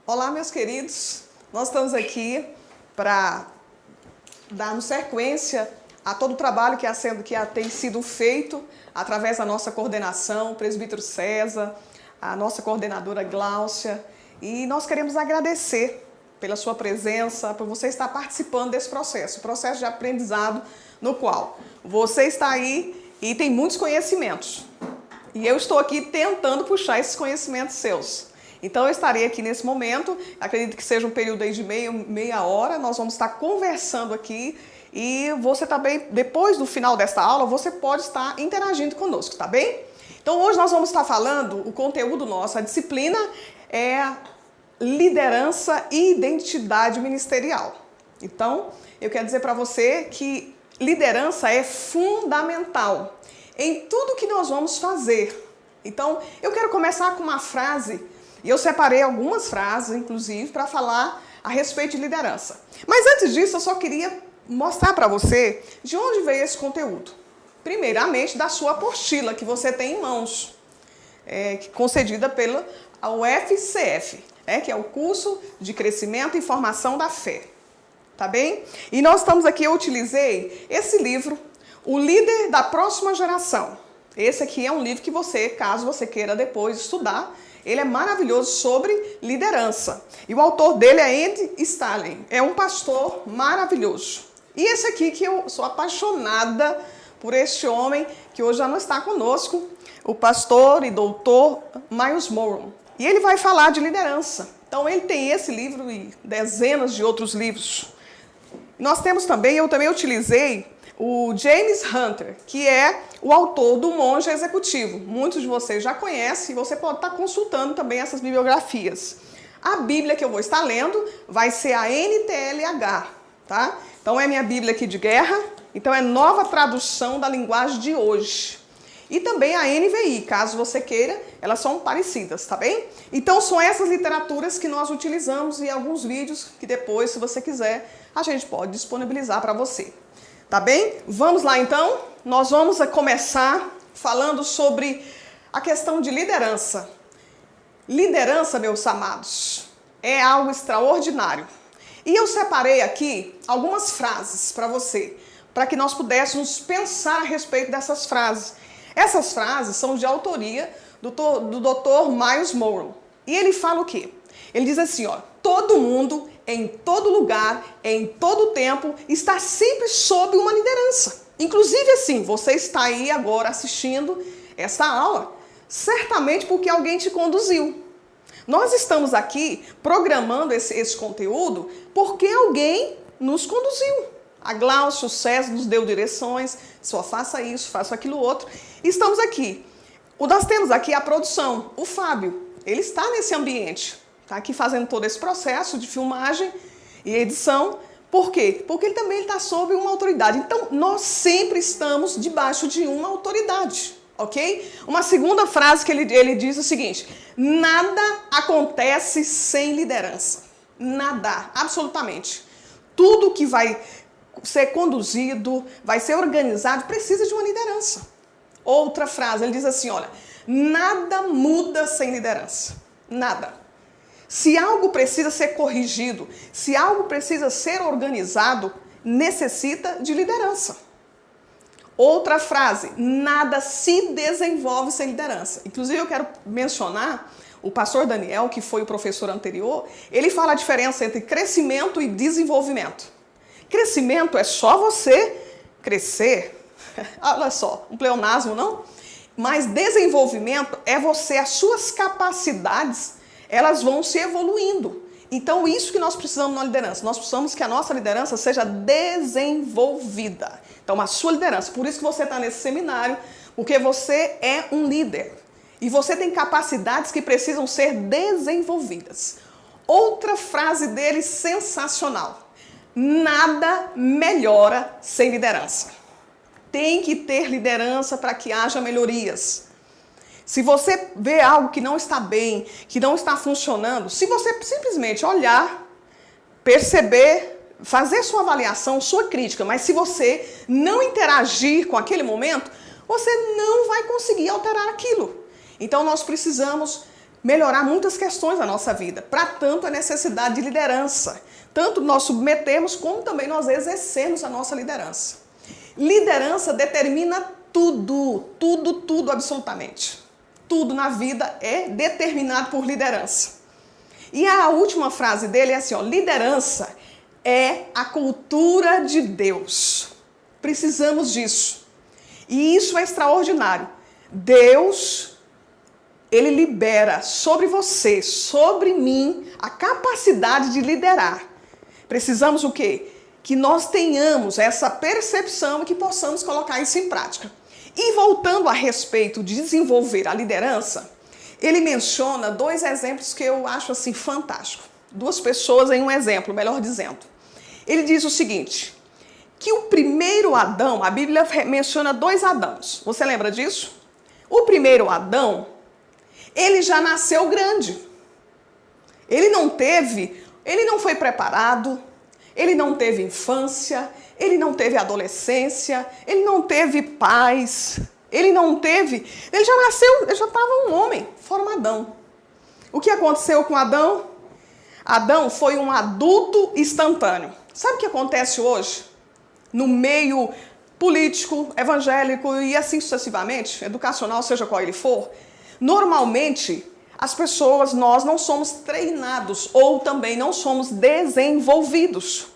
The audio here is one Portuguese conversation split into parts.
Olá, meus queridos. Nós estamos aqui para darmos sequência a todo o trabalho que tem sido feito através da nossa coordenação, o presbítero César, a nossa coordenadora Gláucia. E nós queremos agradecer pela sua presença, por você estar participando desse processo, o processo de aprendizado no qual você está aí e tem muitos conhecimentos. E eu estou aqui tentando puxar esses conhecimentos seus. Então eu estarei aqui nesse momento, acredito que seja um período aí de meia hora, nós vamos estar conversando aqui e você também, depois do final desta aula, você pode estar interagindo conosco, tá bem? Então hoje nós vamos estar falando, o conteúdo nosso, a disciplina é liderança e identidade ministerial. Então eu quero dizer para você que liderança é fundamental em tudo que nós vamos fazer. Então eu quero começar com uma frase. E eu separei algumas frases, inclusive, para falar a respeito de liderança. Mas antes disso, eu só queria mostrar para você de onde veio esse conteúdo. Primeiramente, da sua apostila, que você tem em mãos, concedida pela UFCF, que é o Curso de Crescimento e Formação da Fé. Tá bem? E nós estamos aqui, eu utilizei esse livro, O Líder da Próxima Geração. Esse aqui é um livro que você, caso você queira depois estudar, ele é maravilhoso sobre liderança. E o autor dele é Andy Stanley. É um pastor maravilhoso. E esse aqui que eu sou apaixonada por este homem que hoje já não está conosco, o pastor e doutor Myles Munroe. E ele vai falar de liderança. Então ele tem esse livro e dezenas de outros livros. Nós temos também, eu também utilizei o James Hunter, que é o autor do Monge Executivo. Muitos de vocês já conhecem e você pode estar consultando também essas bibliografias. A Bíblia que eu vou estar lendo vai ser a NTLH, tá? Então é minha Bíblia aqui de guerra, então é nova tradução da linguagem de hoje. E também a NVI, caso você queira, elas são parecidas, tá bem? Então são essas literaturas que nós utilizamos e alguns vídeos que depois, se você quiser, a gente pode disponibilizar para você. Tá bem? Vamos lá então? Nós vamos começar falando sobre a questão de liderança. Liderança, meus amados, é algo extraordinário. E eu separei aqui algumas frases para você, para que nós pudéssemos pensar a respeito dessas frases. Essas frases são de autoria do Dr. Myles Munroe. E ele fala o quê? Ele diz assim, ó, todo mundo, em todo lugar, em todo tempo, está sempre sob uma liderança. Inclusive assim, você está aí agora assistindo essa aula, certamente porque alguém te conduziu. Nós estamos aqui programando esse conteúdo porque alguém nos conduziu. A Gláucia, o César nos deu direções, só faça isso, faça aquilo outro. E estamos aqui. Nós temos aqui a produção, o Fábio, ele está nesse ambiente. Está aqui fazendo todo esse processo de filmagem e edição. Por quê? Porque ele também está sob uma autoridade. Então, nós sempre estamos debaixo de uma autoridade, ok? Uma segunda frase que ele diz é o seguinte: nada acontece sem liderança. Nada, absolutamente. Tudo que vai ser conduzido, vai ser organizado, precisa de uma liderança. Outra frase, ele diz assim, olha, nada muda sem liderança. Nada. Se algo precisa ser corrigido, se algo precisa ser organizado, necessita de liderança. Outra frase, nada se desenvolve sem liderança. Inclusive, eu quero mencionar o pastor Daniel, que foi o professor anterior, ele fala a diferença entre crescimento e desenvolvimento. Crescimento é só você crescer. Olha só, um pleonasmo, não? Mas desenvolvimento é você, as suas capacidades, elas vão se evoluindo. Então, isso que nós precisamos na liderança. Nós precisamos que a nossa liderança seja desenvolvida. Então, a sua liderança. Por isso que você está nesse seminário, porque você é um líder. E você tem capacidades que precisam ser desenvolvidas. Outra frase dele sensacional. Nada melhora sem liderança. Tem que ter liderança para que haja melhorias. Se você vê algo que não está bem, que não está funcionando, se você simplesmente olhar, perceber, fazer sua avaliação, sua crítica, mas se você não interagir com aquele momento, você não vai conseguir alterar aquilo. Então nós precisamos melhorar muitas questões da nossa vida. Para tanto, a necessidade de liderança. Tanto nós submetemos, como também nós exercemos a nossa liderança. Liderança determina tudo, absolutamente. Tudo na vida é determinado por liderança. E a última frase dele é assim, ó, liderança é a cultura de Deus. Precisamos disso. E isso é extraordinário. Deus, ele libera sobre você, sobre mim, a capacidade de liderar. Precisamos o quê? Que nós tenhamos essa percepção e que possamos colocar isso em prática. E voltando a respeito de desenvolver a liderança, ele menciona 2 exemplos que eu acho assim fantástico. 2 pessoas em um exemplo, melhor dizendo. Ele diz o seguinte, que o primeiro Adão, a Bíblia menciona 2 Adãos. Você lembra disso? O primeiro Adão, ele já nasceu grande. Ele não foi preparado, ele não teve infância, ele não teve adolescência, ele não teve paz, ele já nasceu, ele já estava um homem formadão. O que aconteceu com Adão? Adão foi um adulto instantâneo. Sabe o que acontece hoje? No meio político, evangélico e assim sucessivamente, educacional, seja qual ele for, normalmente as pessoas, nós não somos treinados ou também não somos desenvolvidos.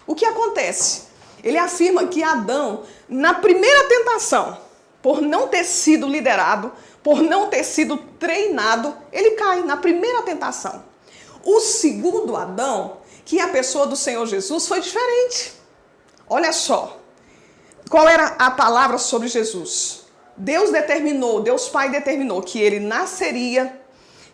O que acontece? Ele afirma que Adão, na primeira tentação, por não ter sido liderado, por não ter sido treinado, ele cai na primeira tentação. O segundo Adão, que é a pessoa do Senhor Jesus, foi diferente. Olha só, qual era a palavra sobre Jesus? Deus Pai determinou que ele nasceria,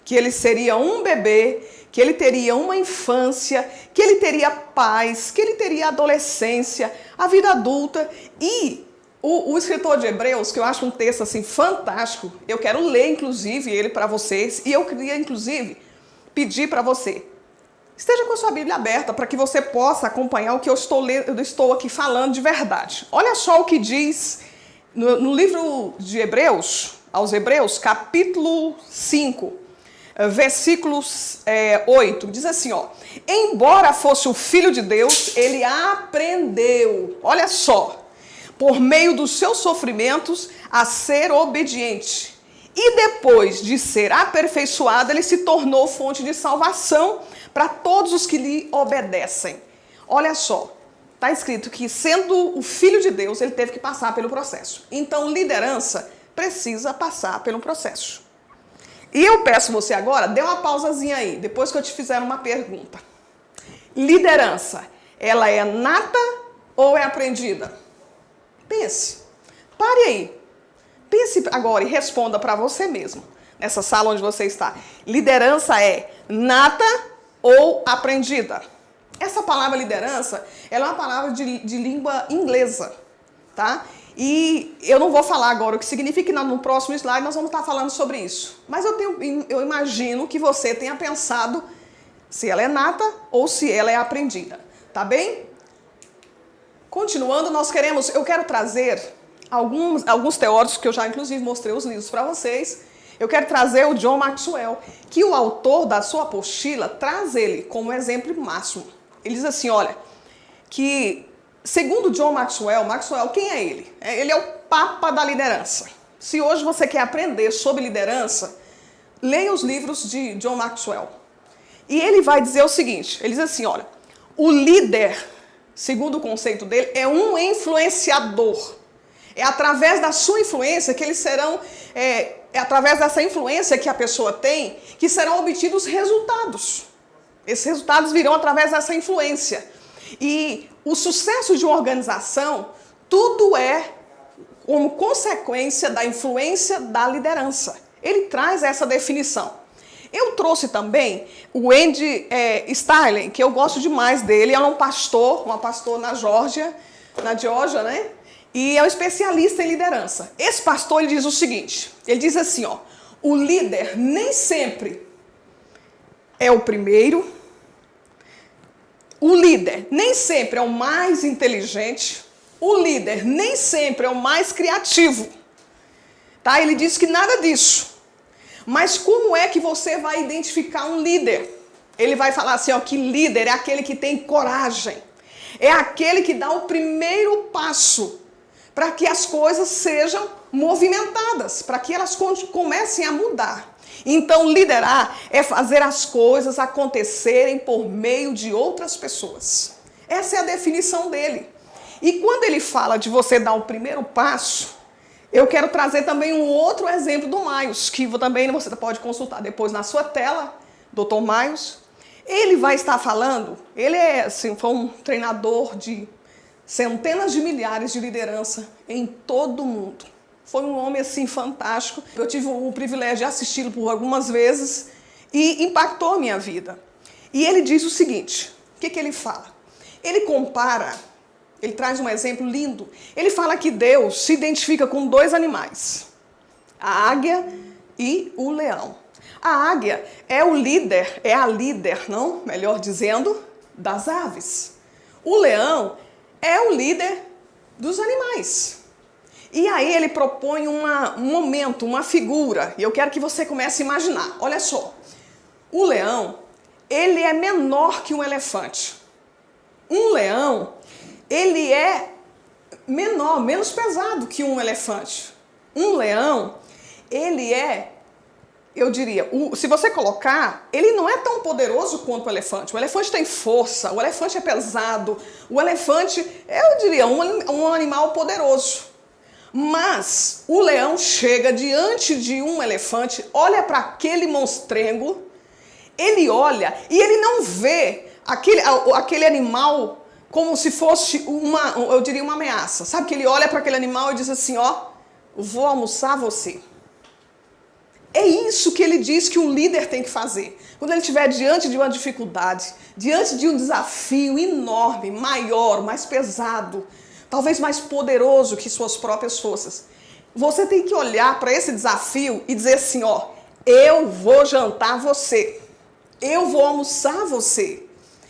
que ele seria um bebê, que ele teria uma infância, que ele teria paz, que ele teria adolescência, a vida adulta. E o escritor de Hebreus, que eu acho um texto assim fantástico, eu quero ler inclusive ele para vocês, e eu queria inclusive pedir para você, esteja com a sua Bíblia aberta para que você possa acompanhar o que eu estou aqui falando de verdade. Olha só o que diz no livro de Hebreus, aos Hebreus, capítulo 5, versículo 8, diz assim, ó, embora fosse o Filho de Deus, ele aprendeu, olha só, por meio dos seus sofrimentos, a ser obediente. E depois de ser aperfeiçoado, ele se tornou fonte de salvação para todos os que lhe obedecem. Olha só, está escrito que sendo o Filho de Deus, ele teve que passar pelo processo. Então, liderança precisa passar pelo processo. E eu peço você agora, dê uma pausazinha aí, depois que eu te fizer uma pergunta. Liderança, ela é nata ou é aprendida? Pense, pare aí. Pense agora e responda para você mesmo, nessa sala onde você está. Liderança é nata ou aprendida? Essa palavra liderança, ela é uma palavra de língua inglesa, tá? E eu não vou falar agora o que significa, no próximo slide nós vamos estar falando sobre isso. Mas eu imagino que você tenha pensado se ela é nata ou se ela é aprendida, tá bem? Continuando, eu quero trazer alguns teóricos que eu já inclusive mostrei os livros para vocês. Eu quero trazer o John Maxwell, que o autor da sua apostila traz ele como exemplo máximo. Ele diz assim, olha, que segundo John Maxwell, quem é ele? Ele é o papa da liderança. Se hoje você quer aprender sobre liderança, leia os livros de John Maxwell. E ele vai dizer o seguinte, ele diz assim, olha, o líder, segundo o conceito dele, é um influenciador. É através da sua influência que eles serão, é através dessa influência que a pessoa tem, que serão obtidos resultados. Esses resultados virão através dessa influência. E o sucesso de uma organização, tudo é como consequência da influência da liderança. Ele traz essa definição. Eu trouxe também o Andy Stanley, que eu gosto demais dele. É um pastor na Geórgia, né? E é um especialista em liderança. Esse pastor, ele diz o seguinte, ele diz assim, ó, o líder nem sempre é o primeiro, o líder nem sempre é o mais inteligente, o líder nem sempre é o mais criativo, tá? Ele diz que nada disso. Mas como é que você vai identificar um líder? Ele vai falar assim, ó, que líder é aquele que tem coragem. É aquele que dá o primeiro passo para que as coisas sejam movimentadas, para que elas comecem a mudar. Então, liderar é fazer as coisas acontecerem por meio de outras pessoas. Essa é a definição dele. E quando ele fala de você dar o primeiro passo, eu quero trazer também um outro exemplo do Miles, que também você pode consultar depois na sua tela, Dr. Miles. Ele vai estar falando, ele assim, foi um treinador de centenas de milhares de liderança em todo o mundo. Foi um homem assim fantástico. Eu tive o privilégio de assisti-lo por algumas vezes e impactou a minha vida. E ele diz o seguinte, o que ele fala? Ele compara, ele traz um exemplo lindo. Ele fala que Deus se identifica com dois animais, a águia e o leão. A águia é o líder, é a líder, não, melhor dizendo, das aves. O leão é o líder dos animais. E aí ele propõe um momento, uma figura, e eu quero que você comece a imaginar. Olha só, o leão, ele é menor que um elefante. Um leão, ele é menor, menos pesado que um elefante. Um leão, ele é, eu diria, se você colocar, ele não é tão poderoso quanto o elefante. O elefante tem força, o elefante é pesado, o elefante, eu diria, um animal poderoso. Mas o leão chega diante de um elefante, olha para aquele monstrengo, ele olha e ele não vê aquele animal como se fosse eu diria uma ameaça. Sabe que ele olha para aquele animal e diz assim, ó, vou almoçar você. É isso que ele diz que um líder tem que fazer. Quando ele estiver diante de uma dificuldade, diante de um desafio enorme, maior, mais pesado, talvez mais poderoso que suas próprias forças, você tem que olhar para esse desafio e dizer assim, ó, eu vou jantar você, eu vou almoçar você.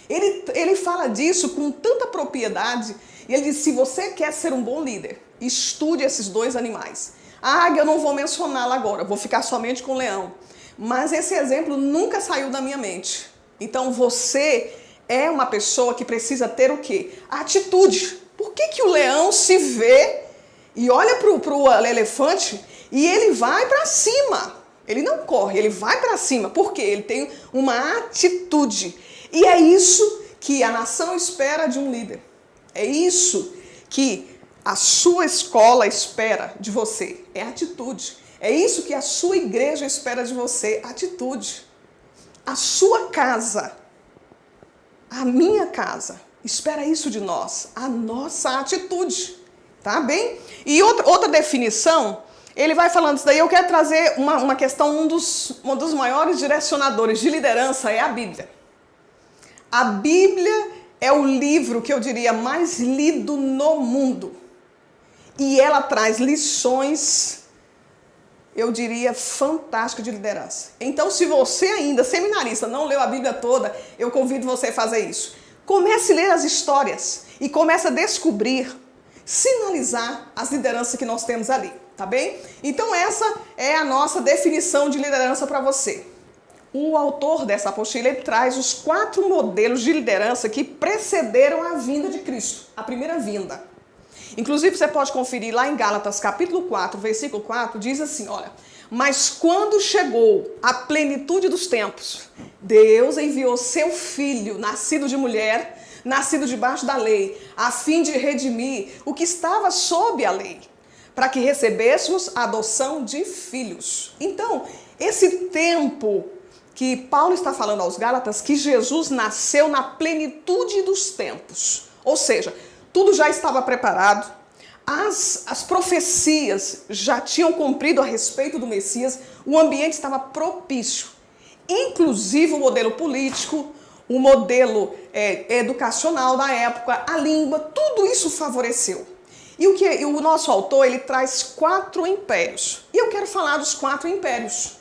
Ele fala disso com tanta propriedade, e ele diz, se você quer ser um bom líder, estude esses dois animais. A águia eu não vou mencioná-la agora, vou ficar somente com o leão. Mas esse exemplo nunca saiu da minha mente. Então você é uma pessoa que precisa ter o quê? A atitude. Por que o leão se vê e olha para o elefante e ele vai para cima? Ele não corre, ele vai para cima. Por quê? Ele tem uma atitude. E é isso que a nação espera de um líder. É isso que a sua escola espera de você, é atitude. É isso que a sua igreja espera de você, atitude. A sua casa, a minha casa, espera isso de nós, a nossa atitude, tá bem? E outra definição, ele vai falando isso daí, eu quero trazer uma questão, um dos maiores direcionadores de liderança é a Bíblia. A Bíblia é o livro que eu diria mais lido no mundo. E ela traz lições, eu diria, fantásticas de liderança. Então, se você ainda, seminarista, não leu a Bíblia toda, eu convido você a fazer isso. Comece a ler as histórias e comece a descobrir, sinalizar as lideranças que nós temos ali, tá bem? Então, essa é a nossa definição de liderança para você. O autor dessa apostila ele traz os 4 modelos de liderança que precederam a vinda de Cristo, a primeira vinda. Inclusive, você pode conferir lá em Gálatas, capítulo 4, versículo 4, diz assim, olha, mas quando chegou a plenitude dos tempos, Deus enviou seu Filho, nascido de mulher, nascido debaixo da lei, a fim de redimir o que estava sob a lei, para que recebêssemos a adoção de filhos. Então, esse tempo que Paulo está falando aos Gálatas, que Jesus nasceu na plenitude dos tempos, ou seja, tudo já estava preparado, as profecias já tinham cumprido a respeito do Messias, o ambiente estava propício. Inclusive o modelo político, o modelo educacional da época, a língua, tudo isso favoreceu. E o nosso autor, ele traz 4 impérios. E eu quero falar dos 4 impérios.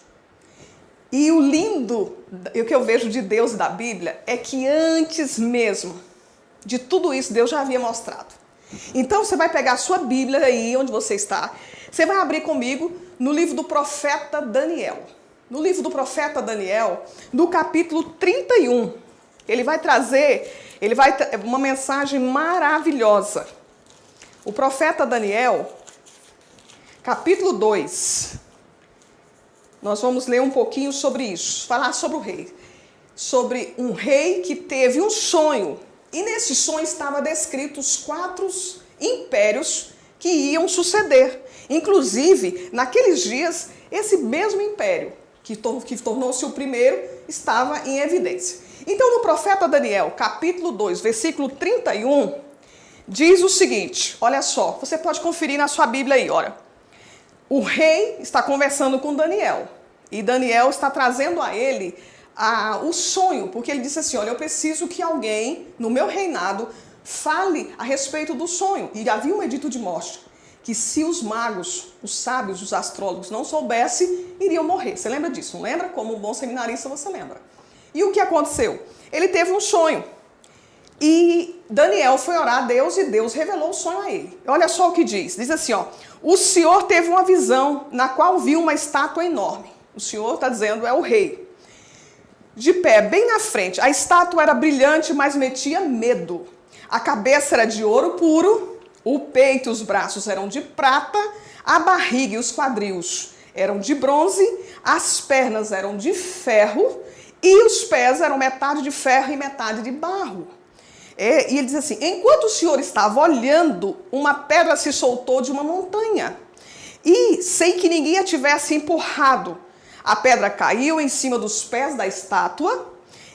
E o lindo, o que eu vejo de Deus e da Bíblia, é que antes mesmo de tudo isso, Deus já havia mostrado. Então, você vai pegar a sua Bíblia aí, onde você está. Você vai abrir comigo no livro do profeta Daniel. no livro do profeta Daniel, no capítulo 31. Ele vai trazer uma mensagem maravilhosa. O profeta Daniel, capítulo 2. Nós vamos ler um pouquinho sobre isso, falar sobre o rei. Sobre um rei que teve um sonho. E nesse sonho estava descrito os 4 impérios que iam suceder. Inclusive, naqueles dias, esse mesmo império, que tornou-se o primeiro, estava em evidência. Então, no profeta Daniel, capítulo 2, versículo 31, diz o seguinte, olha só, você pode conferir na sua Bíblia aí, olha. O rei está conversando com Daniel, e Daniel está trazendo a ele o sonho, porque ele disse assim, olha, eu preciso que alguém no meu reinado fale a respeito do sonho. E havia um edito de morte, que se os magos, os sábios, os astrólogos não soubessem, iriam morrer. Você lembra disso? Não lembra? Como um bom seminarista você lembra. E o que aconteceu? Ele teve um sonho. E Daniel foi orar a Deus e Deus revelou o sonho a ele. Olha só o que diz. Diz assim, ó, o Senhor teve uma visão na qual viu uma estátua enorme. O Senhor está dizendo, é o rei. De pé, bem na frente. A estátua era brilhante, mas metia medo. A cabeça era de ouro puro, o peito e os braços eram de prata, a barriga e os quadris eram de bronze, as pernas eram de ferro e os pés eram metade de ferro e metade de barro. E ele diz assim, enquanto o Senhor estava olhando, uma pedra se soltou de uma montanha e, sem que ninguém a tivesse empurrado, a pedra caiu em cima dos pés da estátua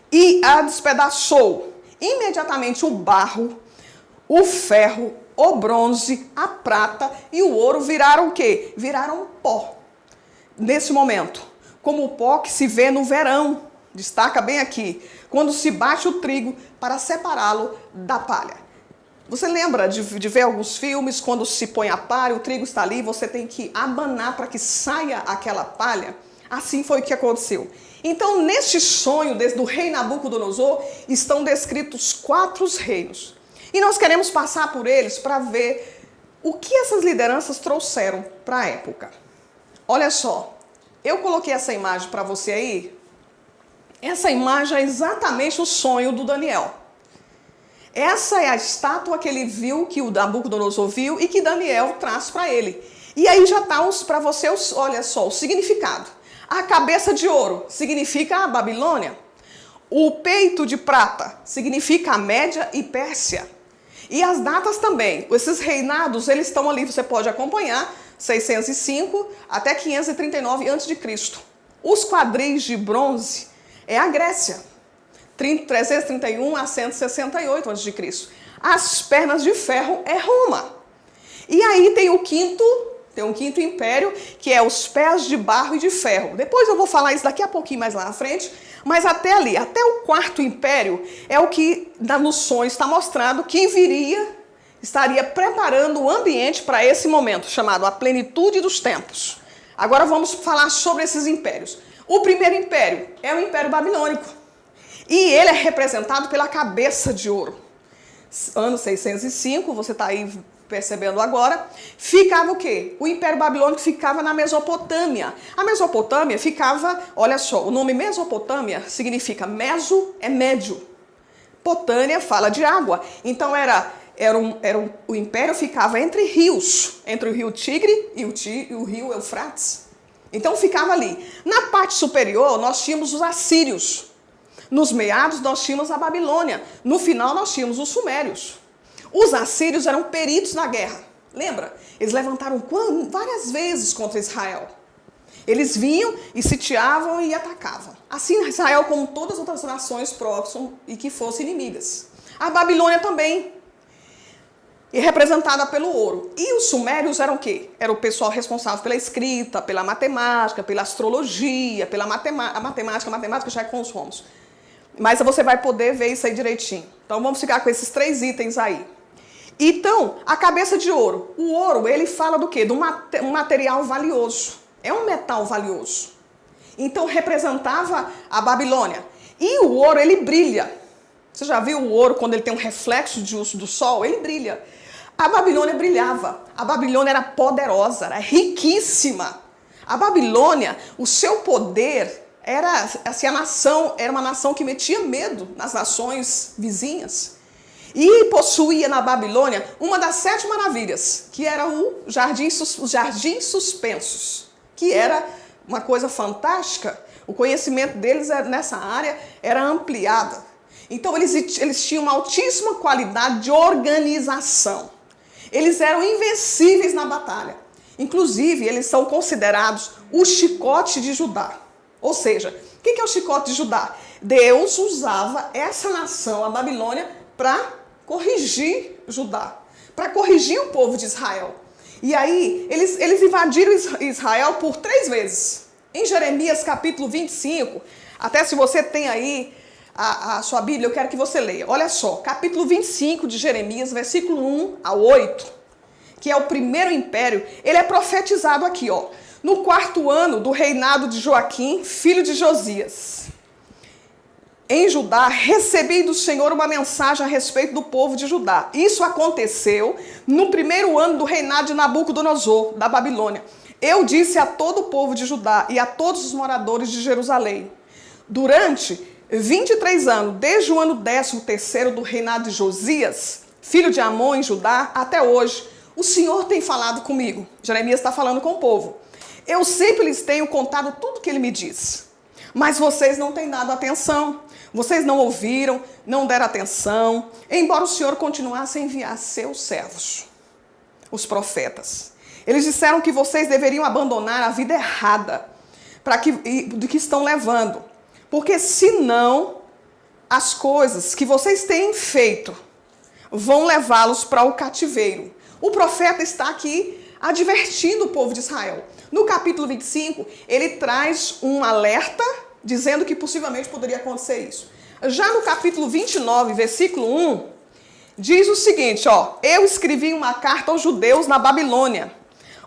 e a despedaçou. Imediatamente o barro, o ferro, o bronze, a prata e o ouro viraram o quê? Viraram pó. Nesse momento, como o pó que se vê no verão, destaca bem aqui, quando se bate o trigo para separá-lo da palha. Você lembra de ver alguns filmes, quando se põe a palha, o trigo está ali, você tem que abanar para que saia aquela palha? Assim foi o que aconteceu. Então, neste sonho do rei Nabucodonosor, estão descritos 4 reinos. E nós queremos passar por eles para ver o que essas lideranças trouxeram para a época. Olha só, eu coloquei essa imagem para você aí. Essa imagem é exatamente o sonho do Daniel. Essa é a estátua que ele viu, que o Nabucodonosor viu e que Daniel traz para ele. E aí já está para você, olha só, o significado. A cabeça de ouro significa a Babilônia. O peito de prata significa a Média e Pérsia. E as datas também. Esses reinados, eles estão ali, você pode acompanhar, 605 até 539 a.C. Os quadris de bronze é a Grécia, 331 a 168 a.C. As pernas de ferro é Roma. E aí tem um quinto império, que é os pés de barro e de ferro. Depois eu vou falar isso daqui a pouquinho mais lá na frente, mas até ali, até o 4º império, é o que no sonho está mostrado quem estaria preparando o ambiente para esse momento, chamado a plenitude dos tempos. Agora vamos falar sobre esses impérios. O primeiro império é o Império Babilônico, e ele é representado pela cabeça de ouro. Ano 605, você está aí percebendo agora, ficava o quê? O Império Babilônico ficava na Mesopotâmia. A Mesopotâmia ficava, olha só, o nome Mesopotâmia significa meso é médio. Potânia fala de água. Então o império ficava entre rios, entre o rio Tigre e o rio Eufrates. Então ficava ali. Na parte superior nós tínhamos os assírios. Nos meados nós tínhamos a Babilônia. No final nós tínhamos os sumérios. Os assírios eram peritos na guerra. Lembra? Eles levantaram várias vezes contra Israel. Eles vinham e sitiavam e atacavam. Assim Israel, como todas as outras nações próximas e que fossem inimigas. A Babilônia também, representada pelo ouro. E os sumérios eram o quê? Era o pessoal responsável pela escrita, pela matemática, pela astrologia, pela matemática já é com os romos. Mas você vai poder ver isso aí direitinho. Então vamos ficar com esses 3 itens aí. Então, a cabeça de ouro. O ouro, ele fala do quê? De um material valioso. É um metal valioso. Então, representava a Babilônia. E o ouro, ele brilha. Você já viu o ouro, quando ele tem um reflexo do sol? Ele brilha. A Babilônia brilhava. A Babilônia era poderosa, era riquíssima. A Babilônia, o seu poder era, assim, era uma nação que metia medo nas nações vizinhas. E possuía na Babilônia uma das 7 maravilhas, que era os jardins suspensos, que era uma coisa fantástica. O conhecimento deles nessa área era ampliado. Então eles tinham uma altíssima qualidade de organização. Eles eram invencíveis na batalha. Inclusive, eles são considerados o chicote de Judá. Ou seja, o que é o chicote de Judá? Deus usava essa nação, a Babilônia, para corrigir Judá, para corrigir o povo de Israel. E aí, eles invadiram Israel por 3 vezes. Em Jeremias capítulo 25, até se você tem aí a sua Bíblia, eu quero que você leia. Olha só, capítulo 25 de Jeremias, versículo 1 a 8, que é o primeiro império, ele é profetizado aqui, ó. No 4º ano do reinado de Joaquim, filho de Josias, em Judá, recebi do Senhor uma mensagem a respeito do povo de Judá. Isso aconteceu no 1º ano do reinado de Nabucodonosor, da Babilônia. Eu disse a todo o povo de Judá e a todos os moradores de Jerusalém: durante 23 anos, desde o ano 13º do reinado de Josias, filho de Amon em Judá, até hoje, o Senhor tem falado comigo. Jeremias está falando com o povo. Eu sempre lhes tenho contado tudo que ele me diz, mas vocês não têm dado atenção. Vocês não ouviram, não deram atenção, embora o Senhor continuasse a enviar seus servos, os profetas. Eles disseram que vocês deveriam abandonar a vida errada do que estão levando, porque senão as coisas que vocês têm feito vão levá-los para o cativeiro. O profeta está aqui advertindo o povo de Israel. No capítulo 25, ele traz um alerta dizendo que possivelmente poderia acontecer isso. Já no capítulo 29, versículo 1, diz o seguinte, ó: eu escrevi uma carta aos judeus na Babilônia,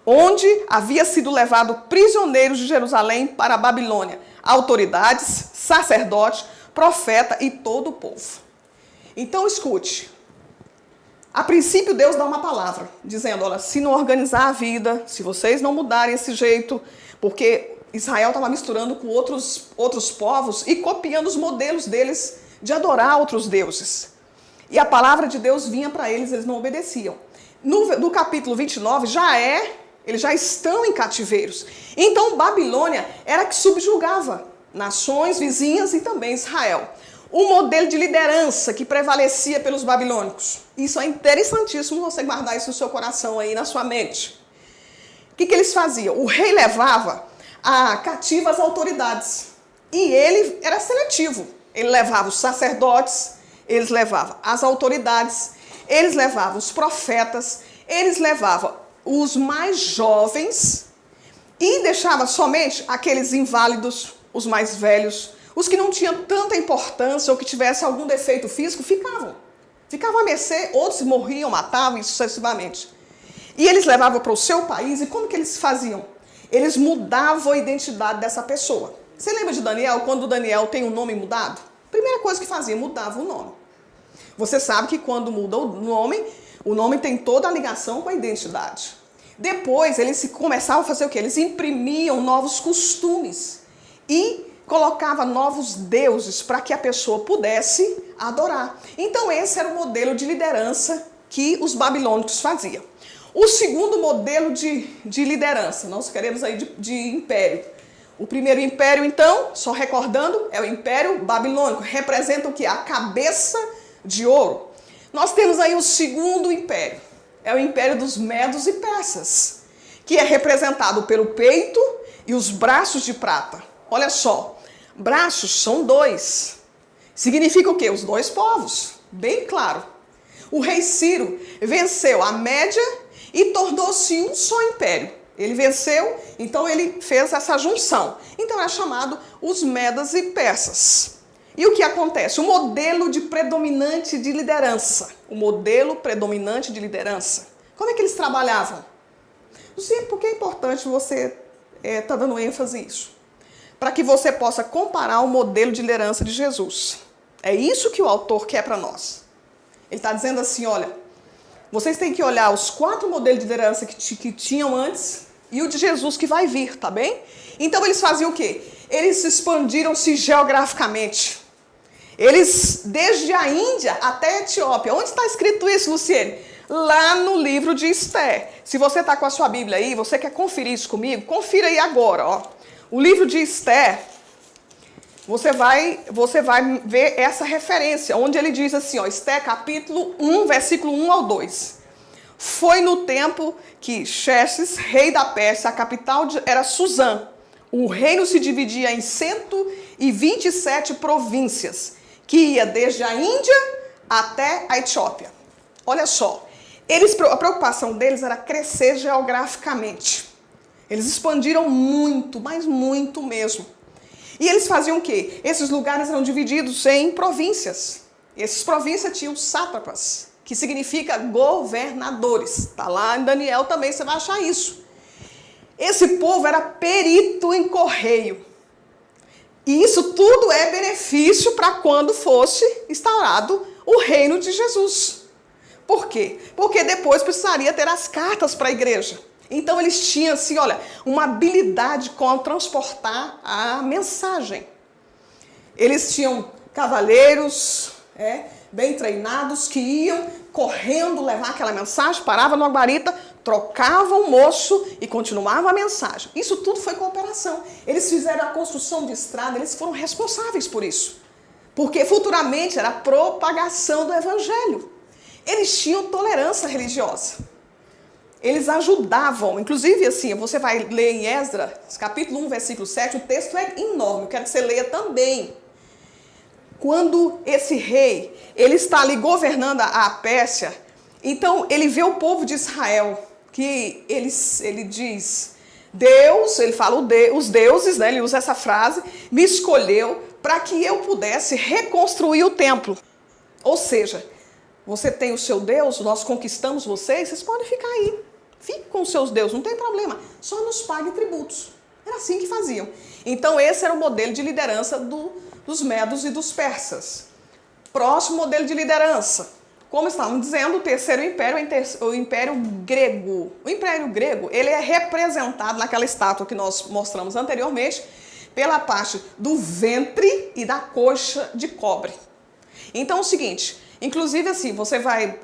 onde havia sido levado prisioneiros de Jerusalém para a Babilônia, autoridades, sacerdotes, profeta e todo o povo. Então escute, a princípio Deus dá uma palavra, dizendo, olha, se não organizar a vida, se vocês não mudarem esse jeito, porque Israel estava misturando com outros povos e copiando os modelos deles de adorar outros deuses. E a palavra de Deus vinha para eles, eles não obedeciam. No capítulo 29, eles já estão em cativeiros. Então, Babilônia era que subjugava nações vizinhas e também Israel. Um modelo de liderança que prevalecia pelos babilônicos. Isso é interessantíssimo você guardar isso no seu coração aí, na sua mente. O que eles faziam? O rei levava cativa as autoridades. E ele era seletivo. Ele levava os sacerdotes, eles levavam as autoridades, eles levavam os profetas, eles levavam os mais jovens e deixava somente aqueles inválidos, os mais velhos, os que não tinham tanta importância ou que tivessem algum defeito físico, ficavam à mercê, outros morriam, matavam e sucessivamente. E eles levavam para o seu país, e como que eles faziam? Eles mudavam a identidade dessa pessoa. Você lembra de Daniel, quando Daniel tem um nome mudado? Primeira coisa que fazia, mudava o nome. Você sabe que quando muda o nome tem toda a ligação com a identidade. Depois, eles começavam a fazer o quê? Eles imprimiam novos costumes e colocavam novos deuses para que a pessoa pudesse adorar. Então, esse era o modelo de liderança que os babilônicos faziam. O segundo modelo de liderança, nós queremos aí de império. O primeiro império, então, só recordando, é o Império Babilônico. Representa o quê? A cabeça de ouro. Nós temos aí o segundo império. É o Império dos Medos e Persas, que é representado pelo peito e os braços de prata. Olha só, braços são 2. Significa o quê? Os 2 povos. Bem claro. O rei Ciro venceu a Média e tornou-se um só império. Ele venceu, então ele fez essa junção. Então é chamado os Medas e Persas. E o que acontece? O modelo predominante de liderança. O modelo predominante de liderança. Como é que eles trabalhavam? Não sei porque é importante você estar dando ênfase nisso. Para que você possa comparar o modelo de liderança de Jesus. É isso que o autor quer para nós. Ele está dizendo assim, olha, vocês têm que olhar os 4 modelos de liderança que tinham antes e o de Jesus que vai vir, tá bem? Então eles faziam o quê? Eles expandiram-se geograficamente. Eles, desde a Índia até a Etiópia. Onde está escrito isso, Luciene? Lá no livro de Esther. Se você está com a sua Bíblia aí, você quer conferir isso comigo? Confira aí agora, ó. O livro de Esther, você vai ver essa referência, onde ele diz assim, ó, Esther capítulo 1, versículo 1 ao 2. Foi no tempo que Xerxes, rei da Pérsia, a capital era Suzã. O reino se dividia em 127 províncias, que ia desde a Índia até a Etiópia. Olha só, a preocupação deles era crescer geograficamente. Eles expandiram muito, mas muito mesmo. E eles faziam o quê? Esses lugares eram divididos em províncias. Essas províncias tinham sátrapas, que significa governadores. Está lá em Daniel também, você vai achar isso. Esse povo era perito em correio. E isso tudo é benefício para quando fosse instaurado o reino de Jesus. Por quê? Porque depois precisaria ter as cartas para a igreja. Então eles tinham, assim, olha, uma habilidade com transportar a mensagem. Eles tinham cavaleiros bem treinados que iam correndo levar aquela mensagem, parava numa guarita, trocava o moço e continuava a mensagem. Isso tudo foi cooperação. Eles fizeram a construção de estrada, eles foram responsáveis por isso. Porque futuramente era a propagação do evangelho. Eles tinham tolerância religiosa. Eles ajudavam, inclusive assim, você vai ler em Esdras, capítulo 1, versículo 7, o texto é enorme, eu quero que você leia também. Quando esse rei, ele está ali governando a Pérsia, então ele vê o povo de Israel, que ele diz, Deus, ele fala os deuses, né, ele usa essa frase, me escolheu para que eu pudesse reconstruir o templo. Ou seja, você tem o seu Deus, nós conquistamos vocês podem ficar aí. Fique com os seus deuses, não tem problema. Só nos pague tributos. Era assim que faziam. Então esse era o modelo de liderança dos medos e dos persas. Próximo modelo de liderança. Como estávamos dizendo, o terceiro império é o Império Grego. O Império Grego, ele é representado naquela estátua que nós mostramos anteriormente, pela parte do ventre e da coxa de cobre. Então é o seguinte, inclusive assim, você vai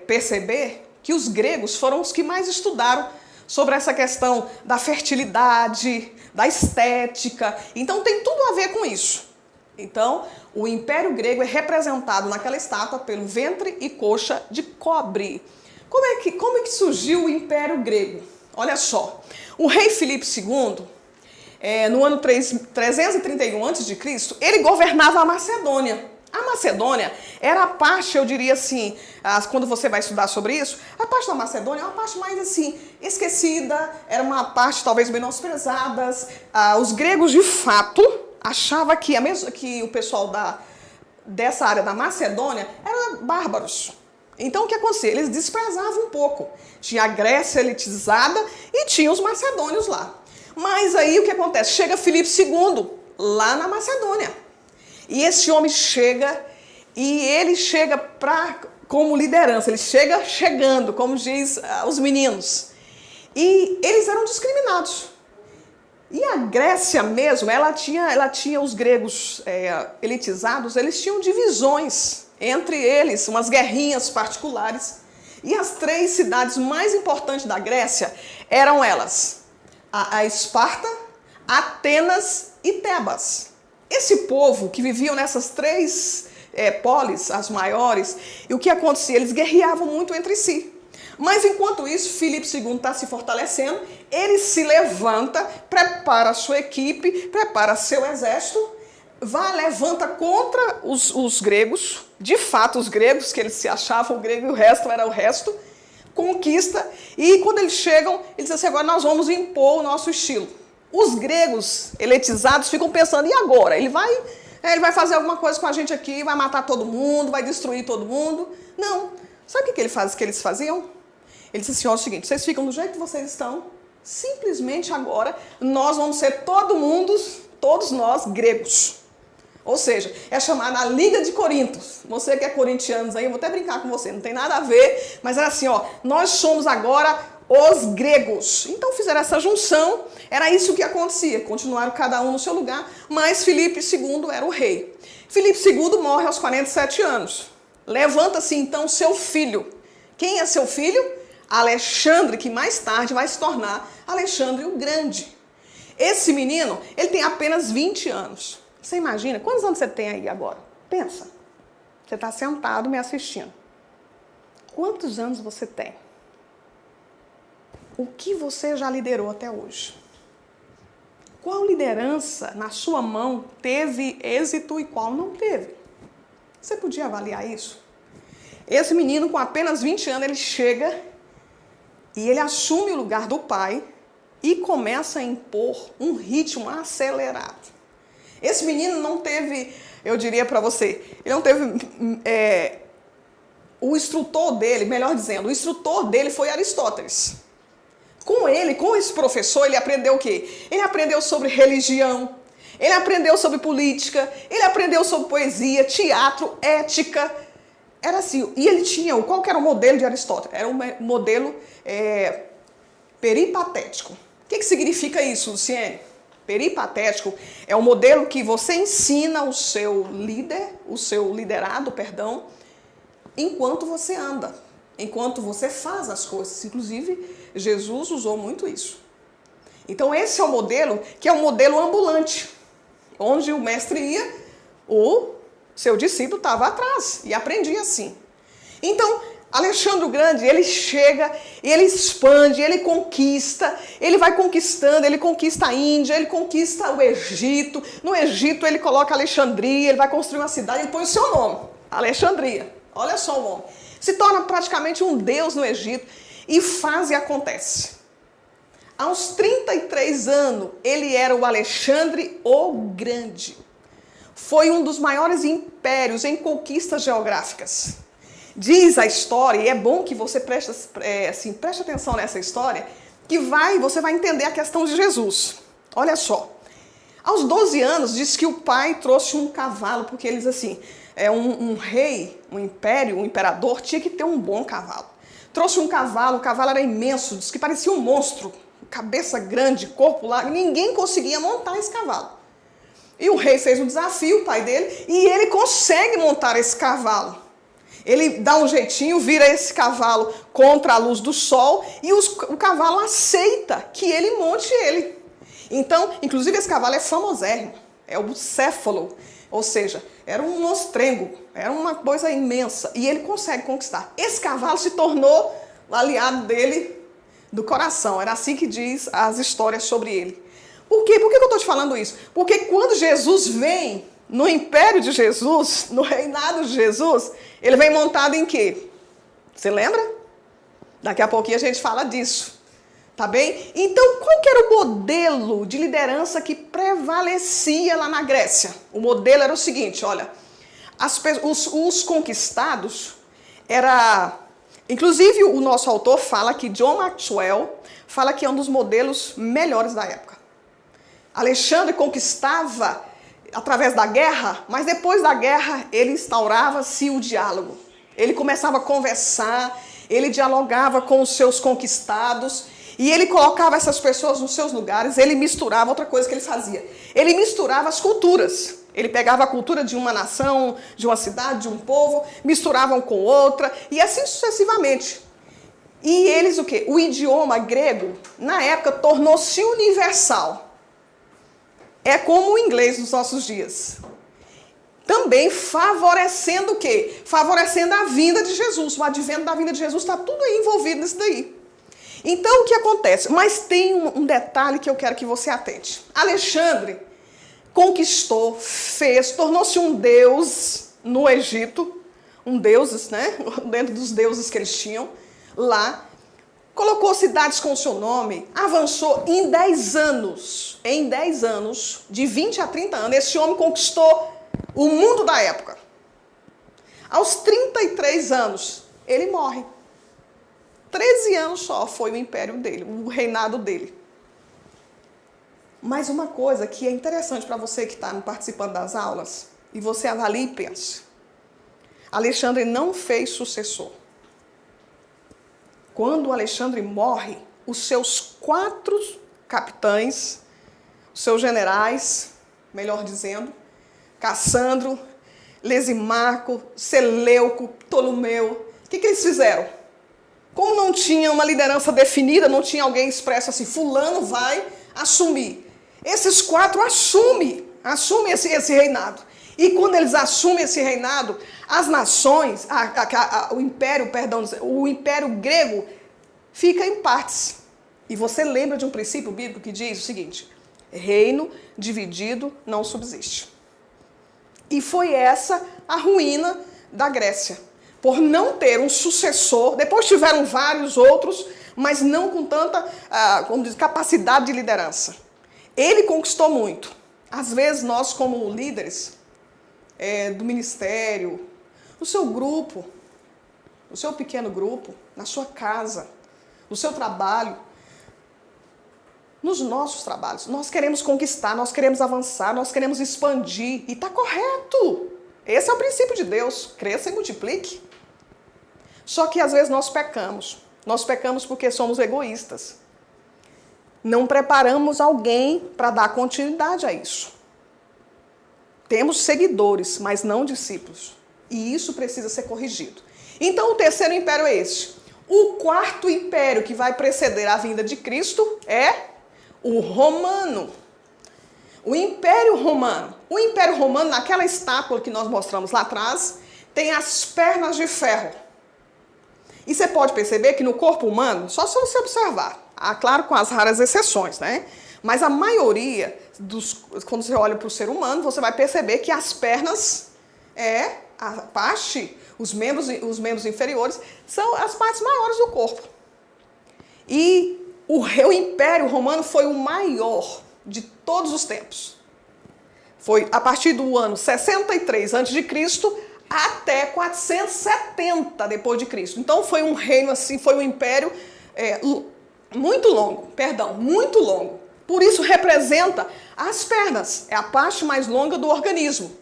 perceber que os gregos foram os que mais estudaram sobre essa questão da fertilidade, da estética. Então tem tudo a ver com isso. Então, o Império Grego é representado naquela estátua pelo ventre e coxa de cobre. Como é que surgiu o Império Grego? Olha só, o rei Filipe II, no ano 331 a.C., ele governava a Macedônia. A Macedônia era a parte, eu diria assim, quando você vai estudar sobre isso, a parte da Macedônia é uma parte mais assim, esquecida, era uma parte talvez menosprezada. Os gregos, de fato, achavam que o pessoal dessa área da Macedônia eram bárbaros. Então o que acontecia? Eles desprezavam um pouco. Tinha a Grécia elitizada e tinha os macedônios lá. Mas aí o que acontece? Chega Filipe II lá na Macedônia. E esse homem chega, e ele chega como liderança, ele chega chegando, como diz os meninos. E eles eram discriminados. E a Grécia mesmo, ela tinha os gregos elitizados, eles tinham divisões entre eles, umas guerrinhas particulares. E as 3 cidades mais importantes da Grécia eram elas, a Esparta, Atenas e Tebas. Esse povo que viviam nessas 3 polis, as maiores, e o que acontecia? Eles guerreavam muito entre si. Mas enquanto isso, Filipe II está se fortalecendo, ele se levanta, prepara a sua equipe, prepara seu exército, levanta contra os gregos, de fato os gregos, que eles se achavam o grego e o resto era o resto, conquista, e quando eles chegam, eles dizem assim, agora nós vamos impor o nosso estilo. Os gregos elitizados ficam pensando, e agora? Ele vai fazer alguma coisa com a gente aqui, vai matar todo mundo, vai destruir todo mundo. Não. Sabe o que eles faziam? Eles diziam assim, ó, é o seguinte, vocês ficam do jeito que vocês estão, simplesmente agora nós vamos ser todos nós gregos. Ou seja, é chamada a Liga de Corintos. Você que é corintiano aí, eu vou até brincar com você, não tem nada a ver, mas era assim, ó, nós somos agora os gregos. Então fizeram essa junção, era isso que acontecia, continuaram cada um no seu lugar, mas Filipe II era o rei. Filipe II morre aos 47 anos. Levanta-se então seu filho. Quem é seu filho? Alexandre, que mais tarde vai se tornar Alexandre o Grande. Esse menino, ele tem apenas 20 anos. Você imagina? Quantos anos você tem aí agora? Pensa. Você está sentado me assistindo. Quantos anos você tem? O que você já liderou até hoje? Qual liderança na sua mão teve êxito e qual não teve? Você podia avaliar isso? Esse menino, com apenas 20 anos, ele chega e ele assume o lugar do pai e começa a impor um ritmo acelerado. Esse menino não teve, eu diria para você, ele não teve... o instrutor dele, melhor dizendo, o instrutor dele foi Aristóteles. Com ele, com esse professor, ele aprendeu o quê? Ele aprendeu sobre religião, ele aprendeu sobre política, ele aprendeu sobre poesia, teatro, ética. Era assim, e ele tinha, qual que era o modelo de Aristóteles? Era um modelo peripatético. O que significa isso, Luciene? Peripatético é o modelo que você ensina o seu líder, o seu liderado, perdão, enquanto você anda, enquanto você faz as coisas. Inclusive, Jesus usou muito isso. Então, esse é o modelo, que é um modelo ambulante, onde o mestre ia, o seu discípulo estava atrás e aprendia assim. Então, Alexandre o Grande, ele chega, ele expande, ele conquista, ele vai conquistando, ele conquista a Índia, ele conquista o Egito. No Egito, ele coloca Alexandria, ele vai construir uma cidade, ele põe o seu nome, Alexandria. Olha só o nome. Se torna praticamente um deus no Egito e faz e acontece. Aos 33 anos, ele era o Alexandre o Grande. Foi um dos maiores impérios em conquistas geográficas. Diz a história, e é bom que você preste atenção nessa história, que você vai entender a questão de Jesus. Olha só. Aos 12 anos, diz que o pai trouxe um cavalo, porque eles assim... um rei, um império, um imperador tinha que ter um bom cavalo. Trouxe um cavalo, o cavalo era imenso, diz que parecia um monstro, cabeça grande, corpo largo, ninguém conseguia montar esse cavalo. E o rei fez um desafio, o pai dele, e ele consegue montar esse cavalo. Ele dá um jeitinho, vira esse cavalo contra a luz do sol e o cavalo aceita que ele monte ele. Então, inclusive esse cavalo é famosérrimo, é o Bucéfalo. Ou seja, era um monstrengo, era uma coisa imensa. E ele consegue conquistar. Esse cavalo se tornou o aliado dele do coração. Era assim que diz as histórias sobre ele. Por quê? Por que eu estou te falando isso? Porque quando Jesus vem no império de Jesus, no reinado de Jesus, ele vem montado em quê? Você lembra? Daqui a pouquinho a gente fala disso. Tá bem? Então, qual que era o modelo de liderança que prevalecia lá na Grécia? O modelo era o seguinte, olha, os conquistados era... Inclusive, o nosso autor fala que John Maxwell fala que é um dos modelos melhores da época. Alexandre conquistava através da guerra, mas depois da guerra ele instaurava-se o diálogo. Ele começava a conversar, ele dialogava com os seus conquistados e ele colocava essas pessoas nos seus lugares, ele misturava, outra coisa que ele fazia, ele misturava as culturas. Ele pegava a cultura de uma nação, de uma cidade, de um povo, misturavam com outra e assim sucessivamente. E eles o quê? O idioma grego, na época, tornou-se universal. É como o inglês nos nossos dias. Também favorecendo o quê? Favorecendo a vinda de Jesus. O advento da vinda de Jesus está tudo aí envolvido nisso daí. Então, o que acontece? Mas tem um detalhe que eu quero que você atente. Alexandre conquistou, fez, tornou-se um deus no Egito. Um deus, né? Dentro dos deuses que eles tinham lá. Colocou cidades com seu nome, avançou em 10 anos. Em 10 anos, de 20 a 30 anos, esse homem conquistou o mundo da época. Aos 33 anos, ele morre. 13 anos só foi o império dele, o reinado dele. Mas uma coisa que é interessante para você que está participando das aulas, e você avalie e pense. Alexandre não fez sucessor. Quando Alexandre morre, os seus 4 capitães, os seus generais, melhor dizendo, Cassandro, Lesimarco, Seleuco, Ptolomeu. O que eles fizeram? Como não tinha uma liderança definida, não tinha alguém expresso assim, fulano vai assumir. Esses 4 assumem esse reinado. E quando eles assumem esse reinado, as nações, o império grego fica em partes. E você lembra de um princípio bíblico que diz o seguinte: reino dividido não subsiste. E foi essa a ruína da Grécia. Por não ter um sucessor, depois tiveram vários outros, mas não com tanta capacidade de liderança. Ele conquistou muito. Às vezes nós, como líderes do ministério, no seu grupo, no seu pequeno grupo, na sua casa, no seu trabalho, nos nossos trabalhos, nós queremos conquistar, nós queremos avançar, nós queremos expandir. E está correto. Esse é o princípio de Deus. Cresça e multiplique. Só que às vezes nós pecamos. Nós pecamos porque somos egoístas. Não preparamos alguém para dar continuidade a isso. Temos seguidores, mas não discípulos. E isso precisa ser corrigido. Então o terceiro império é este. O quarto império que vai preceder a vinda de Cristo é o romano. O Império Romano. O Império Romano, naquela estátua que nós mostramos lá atrás, tem as pernas de ferro. E você pode perceber que no corpo humano, só se você observar, claro, com as raras exceções, né? Mas a maioria, quando você olha para o ser humano, você vai perceber que as pernas os membros inferiores, são as partes maiores do corpo. E o Império Romano foi o maior de todos os tempos. Foi a partir do ano 63 a.C. até 470 depois de Cristo. Então foi um reino assim, foi um império muito longo. Por isso representa as pernas, é a parte mais longa do organismo.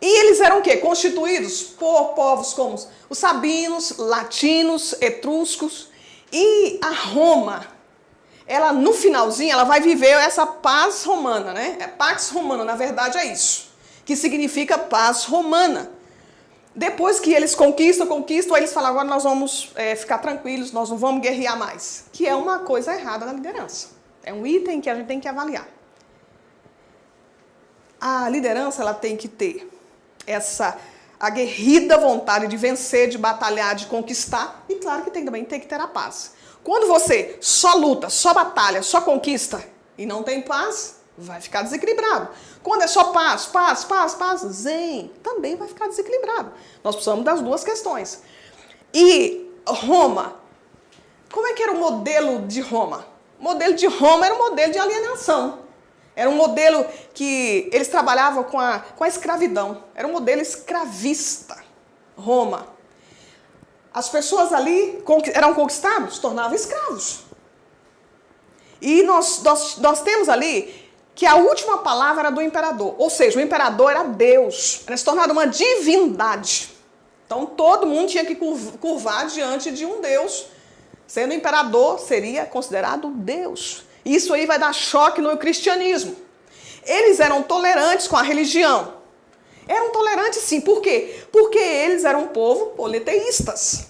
E eles eram o quê? Constituídos por povos como os sabinos, latinos, etruscos. E a Roma, ela no finalzinho, ela vai viver essa paz romana, né? Pax Romana, na verdade é isso, que significa paz romana. Depois que eles conquistam, aí eles falam, agora nós vamos ficar tranquilos, nós não vamos guerrear mais. Que é uma coisa errada na liderança. É um item que a gente tem que avaliar. A liderança, ela tem que ter essa aguerrida vontade de vencer, de batalhar, de conquistar. E claro que também tem que ter a paz. Quando você só luta, só batalha, só conquista e não tem paz, vai ficar desequilibrado. Quando é só paz, zen, também vai ficar desequilibrado. Nós precisamos das duas questões. E Roma, como é que era o modelo de Roma? O modelo de Roma era um modelo de alienação. Era um modelo que eles trabalhavam com a escravidão. Era um modelo escravista. Roma. As pessoas ali eram conquistadas, se tornavam escravos. E nós temos ali que a última palavra era do imperador. Ou seja, o imperador era Deus. Era se tornado uma divindade. Então todo mundo tinha que curvar diante de um Deus. Sendo imperador, seria considerado Deus. Isso aí vai dar choque no cristianismo. Eles eram tolerantes com a religião. Eram tolerantes sim. Por quê? Porque eles eram um povo politeístas.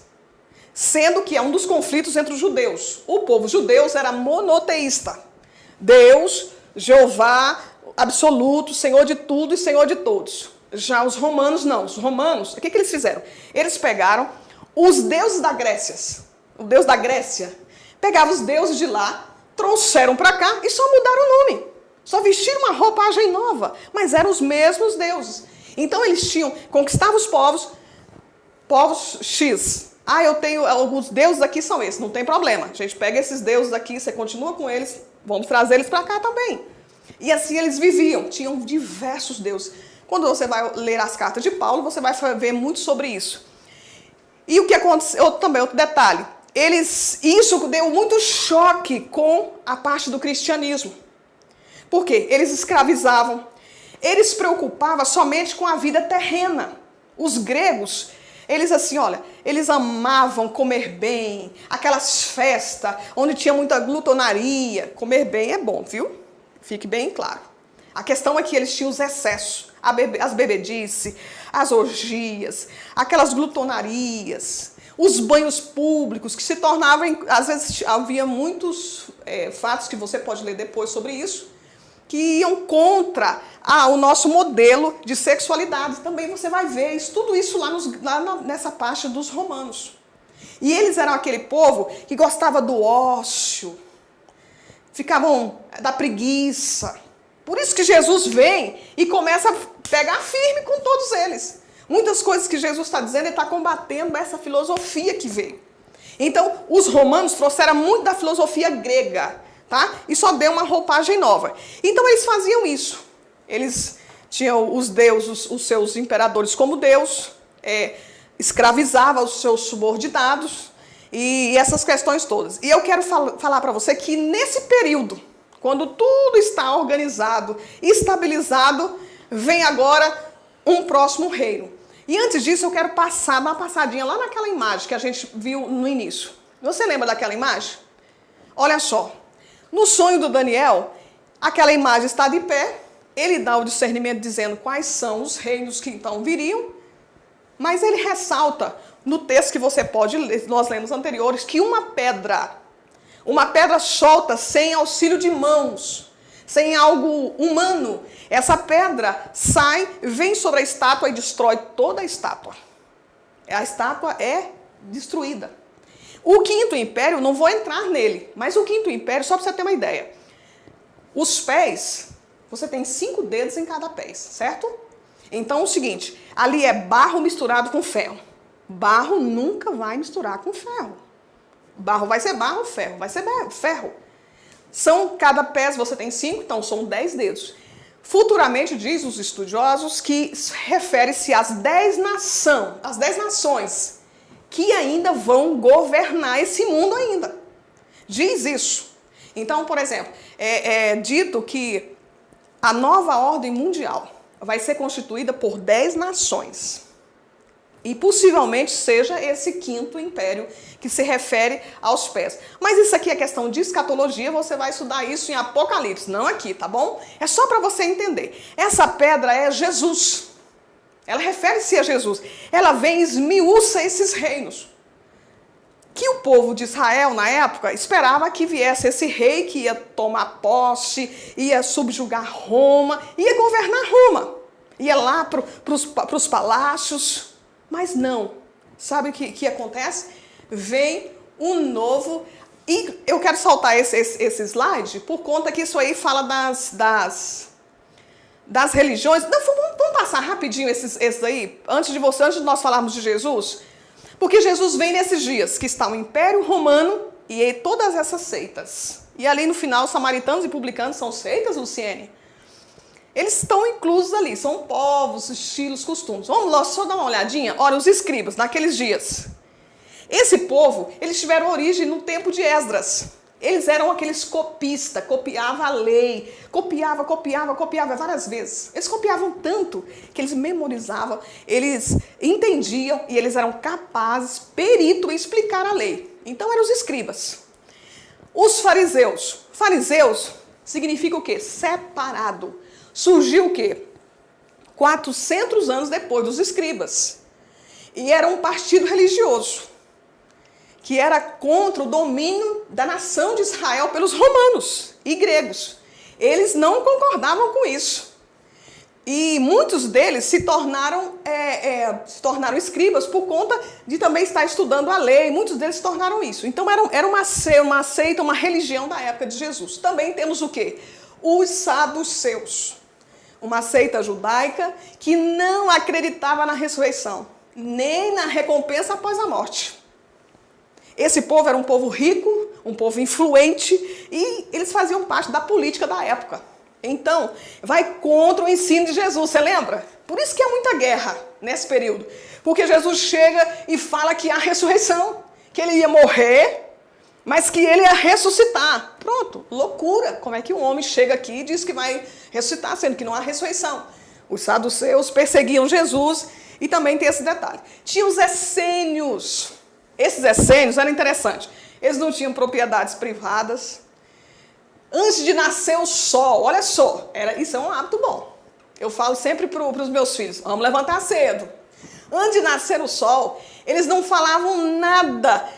Sendo que é um dos conflitos entre os judeus. O povo judeu era monoteísta. Deus, Jeová, absoluto, Senhor de tudo e Senhor de todos. Já os romanos não. Os romanos, o que eles fizeram? Eles pegaram os deuses da Grécia. O deus da Grécia. Pegavam os deuses de lá, trouxeram para cá e só mudaram o nome. Só vestiram uma roupagem nova, mas eram os mesmos deuses. Então eles conquistavam os povos X. Eu tenho alguns deuses aqui, são esses, não tem problema. A gente pega esses deuses aqui, você continua com eles, vamos trazer eles para cá também. E assim eles viviam, tinham diversos deuses. Quando você vai ler as cartas de Paulo, você vai ver muito sobre isso. E o que aconteceu, também outro detalhe, isso deu muito choque com a parte do cristianismo. Por quê? Eles escravizavam, eles se preocupavam somente com a vida terrena. Os gregos Eles assim, olha, eles amavam comer bem, aquelas festas onde tinha muita glutonaria. Comer bem é bom, viu? Fique bem claro. A questão é que eles tinham os excessos, as bebedices, as orgias, aquelas glutonarias, os banhos públicos que se tornavam, às vezes havia muitos fatos que você pode ler depois sobre isso, que iam contra o nosso modelo de sexualidade. Também você vai ver isso, tudo isso lá nessa parte dos romanos. E eles eram aquele povo que gostava do ócio, ficavam da preguiça. Por isso que Jesus vem e começa a pegar firme com todos eles. Muitas coisas que Jesus está dizendo, ele está combatendo essa filosofia que veio. Então, os romanos trouxeram muito da filosofia grega, tá? E só deu uma roupagem nova. Então, eles faziam isso. Eles tinham os deuses, os seus imperadores como Deus, escravizavam os seus subordinados e essas questões todas. E eu quero falar para você que nesse período, quando tudo está organizado, estabilizado, vem agora um próximo reino. E antes disso, eu quero dar uma passadinha lá naquela imagem que a gente viu no início. Você lembra daquela imagem? Olha só. No sonho do Daniel, aquela imagem está de pé. Ele dá o discernimento dizendo quais são os reinos que então viriam. Mas ele ressalta no texto que você pode ler, nós lemos anteriores, que uma pedra solta sem auxílio de mãos, sem algo humano, essa pedra sai, vem sobre a estátua e destrói toda a estátua. A estátua é destruída. O Quinto Império, não vou entrar nele, mas o Quinto Império, só para você ter uma ideia. Os pés, você tem 5 dedos em cada pé, certo? Então é o seguinte, ali é barro misturado com ferro. Barro nunca vai misturar com ferro. Barro vai ser barro, ferro vai ser ferro. Cada pé você tem 5, então são 10 dedos. Futuramente, diz os estudiosos, que refere-se às 10 nações que ainda vão governar esse mundo ainda. Diz isso. Então, por exemplo, é dito que a nova ordem mundial vai ser constituída por 10 nações. E possivelmente seja esse Quinto Império que se refere aos pés. Mas isso aqui é questão de escatologia, você vai estudar isso em Apocalipse, não aqui, tá bom? É só para você entender. Essa pedra é Jesus. Ela refere-se a Jesus. Ela vem e esmiuça esses reinos. Que o povo de Israel, na época, esperava que viesse esse rei que ia tomar posse, ia subjugar Roma, ia governar Roma. Ia lá para os palácios. Mas não. Sabe o que acontece? Vem um novo... E eu quero saltar esse slide por conta que isso aí fala das religiões. Não, vamos passar rapidinho esses aí, antes de nós falarmos de Jesus. Porque Jesus vem nesses dias, que está o Império Romano e todas essas seitas. E ali no final, samaritanos e publicanos são seitas, Luciene? Eles estão inclusos ali, são povos, estilos, costumes. Vamos lá, só dar uma olhadinha. Olha, os escribas, naqueles dias. Esse povo, eles tiveram origem no tempo de Esdras. Eles eram aqueles copistas, copiavam a lei, copiava várias vezes. Eles copiavam tanto que eles memorizavam, eles entendiam e eles eram capazes, perito, em explicar a lei. Então eram os escribas. Os fariseus. Fariseus significa o quê? Separado. Surgiu o quê? 400 anos depois dos escribas. E era um partido religioso, que era contra o domínio da nação de Israel pelos romanos e gregos. Eles não concordavam com isso. E muitos deles se tornaram escribas por conta de também estar estudando a lei. Muitos deles se tornaram isso. Então era uma seita, uma religião da época de Jesus. Também temos o quê? Os saduceus. Uma seita judaica que não acreditava na ressurreição, nem na recompensa após a morte. Esse povo era um povo rico, um povo influente, e eles faziam parte da política da época. Então, vai contra o ensino de Jesus, você lembra? Por isso que há muita guerra nesse período. Porque Jesus chega e fala que há ressurreição, que ele ia morrer, mas que ele ia ressuscitar. Pronto, loucura. Como é que um homem chega aqui e diz que vai ressuscitar, sendo que não há ressurreição? Os saduceus perseguiam Jesus E também tem esse detalhe. Tinha os essênios. Esses essênios eram interessantes. Eles não tinham propriedades privadas. Antes de nascer o sol, olha só, isso é um hábito bom. Eu falo sempre para os meus filhos, vamos levantar cedo. Antes de nascer o sol, eles não falavam nada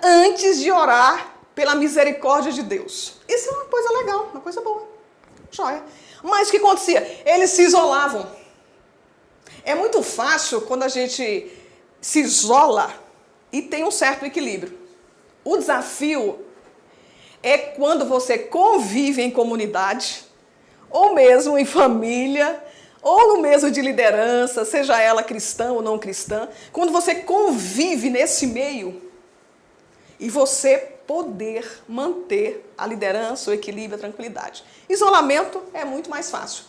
antes de orar pela misericórdia de Deus. Isso é uma coisa legal, uma coisa boa. Joia. Mas o que acontecia? Eles se isolavam. É muito fácil quando a gente se isola e tem um certo equilíbrio. O desafio é quando você convive em comunidade, ou mesmo em família, ou no mesmo de liderança, seja ela cristã ou não cristã, quando você convive nesse meio e você poder manter a liderança, o equilíbrio, a tranquilidade. Isolamento é muito mais fácil.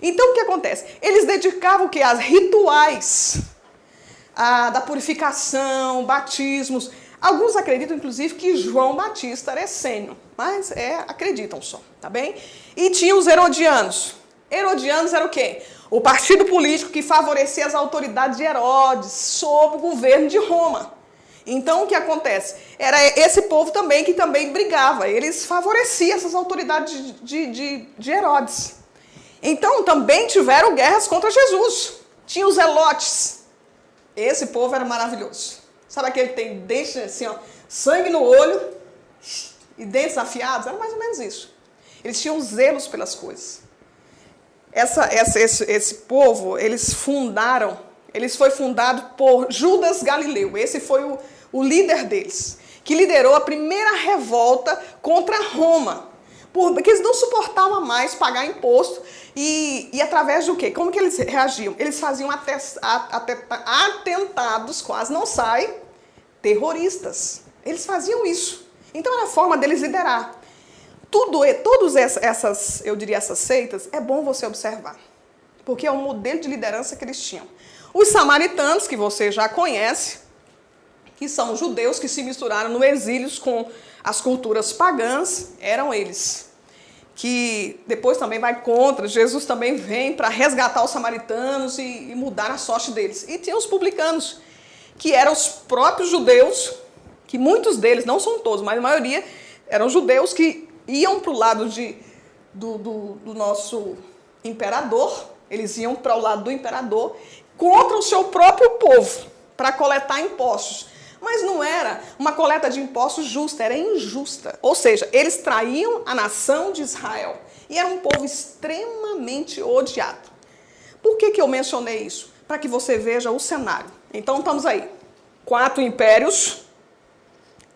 Então o que acontece? Eles dedicavam o quê? As rituais da purificação, batismos. Alguns acreditam, inclusive, que João Batista era essênio, mas acreditam só, tá bem? E tinha os herodianos. Herodianos era o quê? O partido político que favorecia as autoridades de Herodes sob o governo de Roma. Então, o que acontece? Era esse povo também que também brigava. Eles favoreciam essas autoridades de Herodes. Então, também tiveram guerras contra Jesus. Tinha os zelotes. Esse povo era maravilhoso. Sabe aquele que tem dentes assim, ó, sangue no olho e dentes afiados? Era mais ou menos isso. Eles tinham zelos pelas coisas. Esse povo, eles foi fundado por Judas Galileu. Esse foi o líder deles, que liderou a primeira revolta contra Roma. Porque eles não suportavam mais pagar imposto e através do quê? Como que eles reagiam? Eles faziam atentados, quase não sai, terroristas. Eles faziam isso. Então era a forma deles liderar. Todas essas seitas, é bom você observar. Porque é o modelo de liderança que eles tinham. Os samaritanos, que você já conhece, que são judeus que se misturaram no exílio com as culturas pagãs, eram eles. Que depois também vai contra, Jesus também vem para resgatar os samaritanos e mudar a sorte deles. E tinha os publicanos, que eram os próprios judeus, que muitos deles, não são todos, mas a maioria, eram judeus que iam para o lado do nosso imperador, eles iam para o lado do imperador, contra o seu próprio povo, para coletar impostos. Mas não era uma coleta de impostos justa, era injusta. Ou seja, eles traíam a nação de Israel. E era um povo extremamente odiado. Por que eu mencionei isso? Para que você veja o cenário. Então, estamos aí. 4 impérios.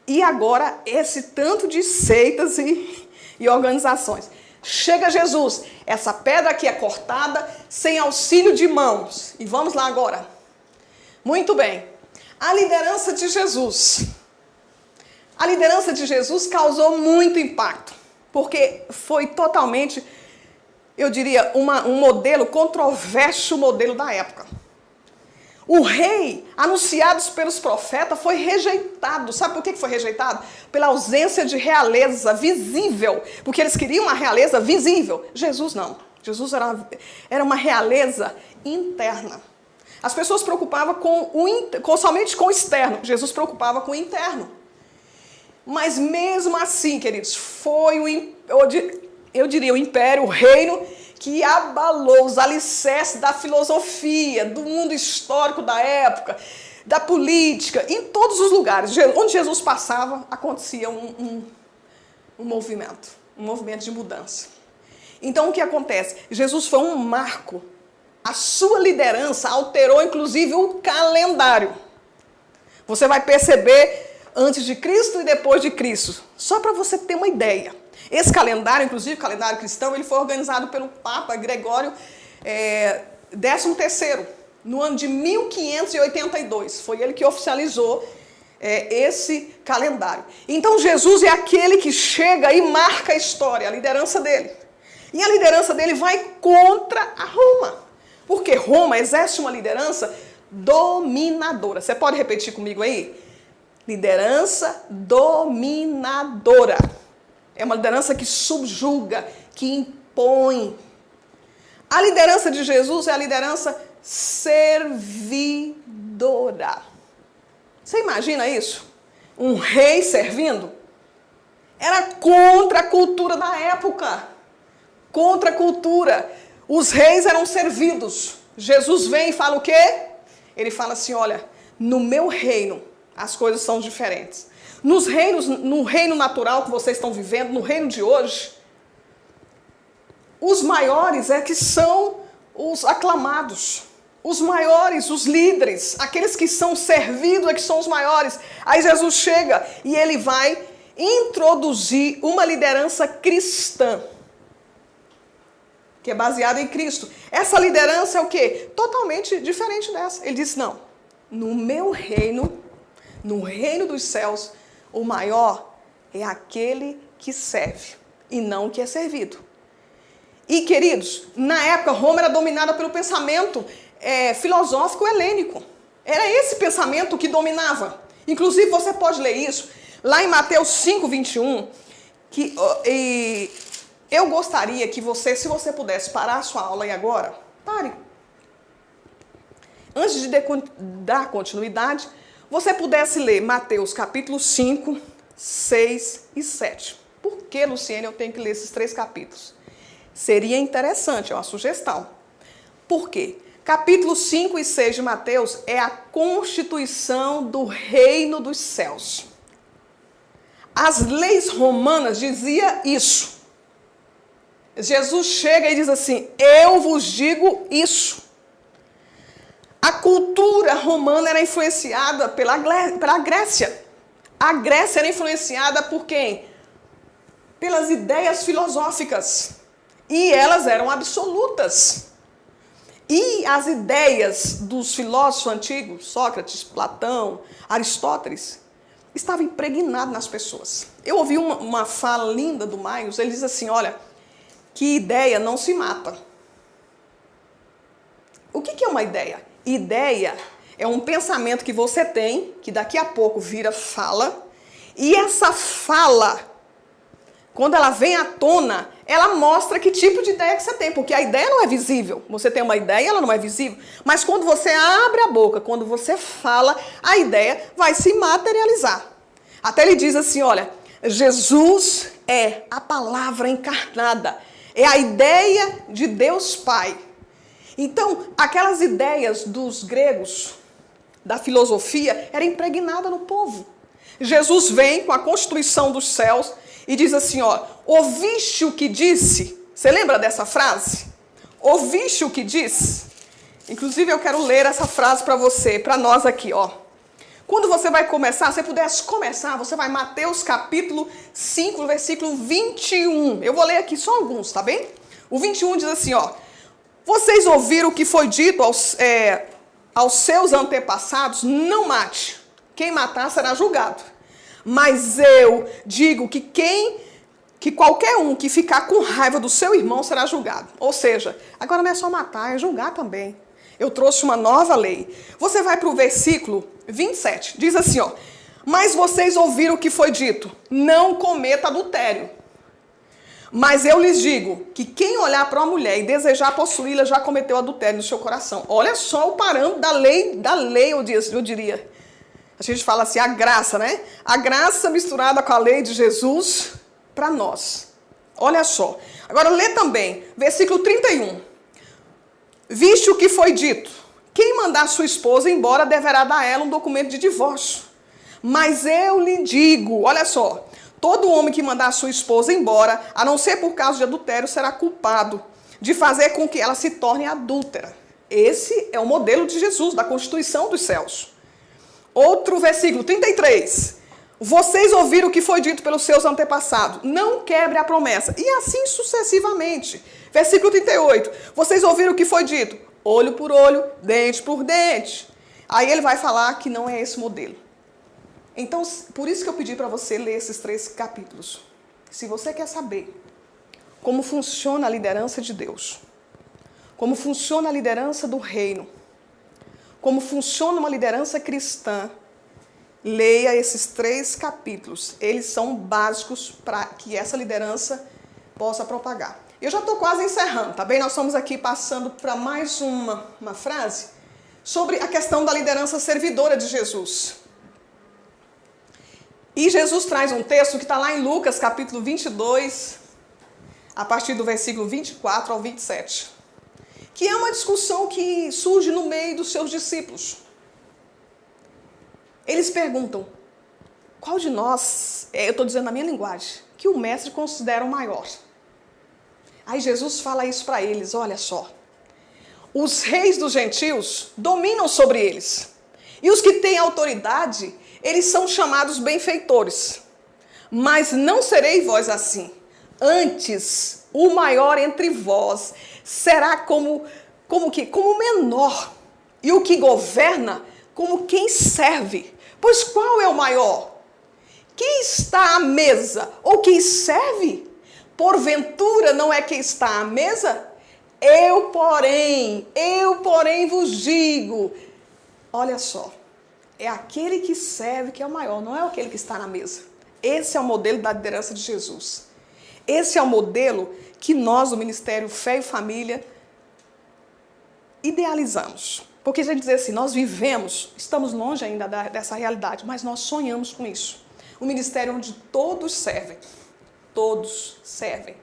E agora, esse tanto de seitas e organizações. Chega Jesus. Essa pedra aqui é cortada sem auxílio de mãos. E vamos lá agora. Muito bem. A liderança de Jesus. A liderança de Jesus causou muito impacto, porque foi totalmente, eu diria, um modelo controverso, modelo da época. O rei, anunciado pelos profetas, foi rejeitado. Sabe por que foi rejeitado? Pela ausência de realeza visível, porque eles queriam uma realeza visível. Jesus não. Jesus era uma realeza interna. As pessoas se preocupavam somente com o externo. Jesus se preocupava com o interno. Mas mesmo assim, queridos, foi eu diria o império, o reino, que abalou os alicerces da filosofia, do mundo histórico da época, da política, em todos os lugares. Onde Jesus passava, acontecia um movimento de mudança. Então, o que acontece? Jesus foi um marco. A sua liderança alterou, inclusive, o calendário. Você vai perceber antes de Cristo e depois de Cristo. Só para você ter uma ideia. Esse calendário, inclusive, o calendário cristão, ele foi organizado pelo Papa Gregório XIII, no ano de 1582. Foi ele que oficializou esse calendário. Então, Jesus é aquele que chega e marca a história, a liderança dele. E a liderança dele vai contra a Roma. Porque Roma exerce uma liderança dominadora. Você pode repetir comigo aí? Liderança dominadora. É uma liderança que subjuga, que impõe. A liderança de Jesus é a liderança servidora. Você imagina isso? Um rei servindo? Era contra a cultura da época. Contra a cultura. Os reis eram servidos. Jesus vem e fala o quê? Ele fala assim, olha, no meu reino as coisas são diferentes. No reino natural que vocês estão vivendo, no reino de hoje, os maiores é que são os aclamados. Os maiores, os líderes, aqueles que são servidos é que são os maiores. Aí Jesus chega e ele vai introduzir uma liderança cristã, que é baseada em Cristo. Essa liderança é o quê? Totalmente diferente dessa. Ele diz, não, no meu reino, no reino dos céus, o maior é aquele que serve e não o que é servido. E, queridos, na época, Roma era dominada pelo pensamento filosófico helênico. Era esse pensamento que dominava. Inclusive, você pode ler isso lá em Mateus 5, 21, eu gostaria que você, se você pudesse parar a sua aula aí agora, pare. Antes de dar continuidade, você pudesse ler Mateus capítulo 5, 6 e 7. Por que, Luciene, eu tenho que ler esses 3 capítulos? Seria interessante, é uma sugestão. Por quê? Capítulo 5 e 6 de Mateus é a constituição do reino dos céus. As leis romanas diziam isso. Jesus chega e diz assim, eu vos digo isso. A cultura romana era influenciada pela Grécia. A Grécia era influenciada por quem? Pelas ideias filosóficas. E elas eram absolutas. E as ideias dos filósofos antigos, Sócrates, Platão, Aristóteles, estavam impregnadas nas pessoas. Eu ouvi uma fala linda do Maius, ele diz assim, olha, que ideia não se mata. O que é uma ideia? Ideia é um pensamento que você tem, que daqui a pouco vira fala, e essa fala, quando ela vem à tona, ela mostra que tipo de ideia que você tem, porque a ideia não é visível. Você tem uma ideia, ela não é visível, mas quando você abre a boca, quando você fala, a ideia vai se materializar. Até ele diz assim, olha, Jesus é a palavra encarnada, é a ideia de Deus Pai. Então, aquelas ideias dos gregos, da filosofia, era impregnada no povo. Jesus vem com a constituição dos céus e diz assim, ó, ouviste o que disse? Você lembra dessa frase? Ouviste o que disse? Inclusive, eu quero ler essa frase para você, para nós aqui, ó. Quando você vai começar, se pudesse começar, você vai Mateus capítulo 5, versículo 21. Eu vou ler aqui só alguns, tá bem? O 21 diz assim, ó. Vocês ouviram o que foi dito aos seus antepassados? Não mate. Quem matar será julgado. Mas eu digo que qualquer um que ficar com raiva do seu irmão será julgado. Ou seja, agora não é só matar, é julgar também. Eu trouxe uma nova lei. Você vai para o versículo 27. Diz assim, ó. Mas vocês ouviram o que foi dito. Não cometa adultério. Mas eu lhes digo que quem olhar para uma mulher e desejar possuí-la já cometeu adultério no seu coração. Olha só o parâmetro da lei, eu diria. A gente fala assim, a graça, né? A graça misturada com a lei de Jesus para nós. Olha só. Agora lê também, versículo 31. Viste o que foi dito? Quem mandar sua esposa embora deverá dar a ela um documento de divórcio. Mas eu lhe digo, olha só, todo homem que mandar sua esposa embora, a não ser por causa de adultério, será culpado de fazer com que ela se torne adúltera. Esse é o modelo de Jesus, da constituição dos céus. Outro versículo, 33. Vocês ouviram o que foi dito pelos seus antepassados. Não quebre a promessa. E assim sucessivamente. Versículo 38. Vocês ouviram o que foi dito. Olho por olho, dente por dente. Aí ele vai falar que não é esse modelo. Então, por isso que eu pedi para você ler esses 3 capítulos. Se você quer saber como funciona a liderança de Deus, como funciona a liderança do reino, como funciona uma liderança cristã, leia esses 3 capítulos. Eles são básicos para que essa liderança possa propagar. Eu já estou quase encerrando, tá bem? Nós estamos aqui passando para mais uma frase sobre a questão da liderança servidora de Jesus. E Jesus traz um texto que está lá em Lucas, capítulo 22, a partir do versículo 24 ao 27, que é uma discussão que surge no meio dos seus discípulos. Eles perguntam, qual de nós, eu estou dizendo na minha linguagem, que o mestre considera o maior? Aí Jesus fala isso para eles, olha só, os reis dos gentios dominam sobre eles, e os que têm autoridade, eles são chamados benfeitores. Mas não serei vós assim. Antes, o maior entre vós será como o menor. E o que governa, como quem serve. Pois qual é o maior? Quem está à mesa ou quem serve? Porventura não é quem está à mesa? Eu, porém vos digo. Olha só. É aquele que serve que é o maior, não é aquele que está na mesa. Esse é o modelo da liderança de Jesus. Esse é o modelo que nós, do Ministério Fé e Família, idealizamos. Porque a gente diz assim, nós vivemos, estamos longe ainda dessa realidade, mas nós sonhamos com isso. Um ministério onde todos servem. Todos servem.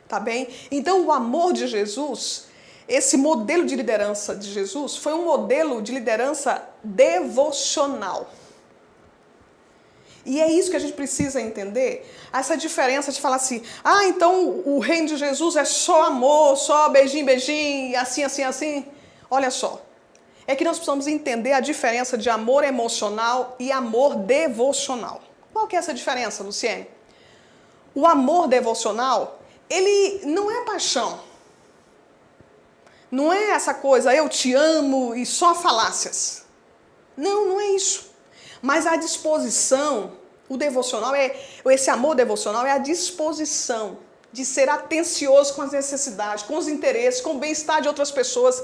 Tá bem? Então, o amor de Jesus, esse modelo de liderança de Jesus, foi um modelo de liderança devocional. E é isso que a gente precisa entender, essa diferença de falar assim, então o reino de Jesus é só amor, só beijinho, beijinho, assim, assim, assim. Olha só, é que nós precisamos entender a diferença de amor emocional e amor devocional. Qual que é essa diferença, Luciene? O amor devocional, ele não é paixão. Não é essa coisa, eu te amo e só falácias. Não é isso. Mas a disposição, o devocional, esse amor devocional é a disposição de ser atencioso com as necessidades, com os interesses, com o bem-estar de outras pessoas,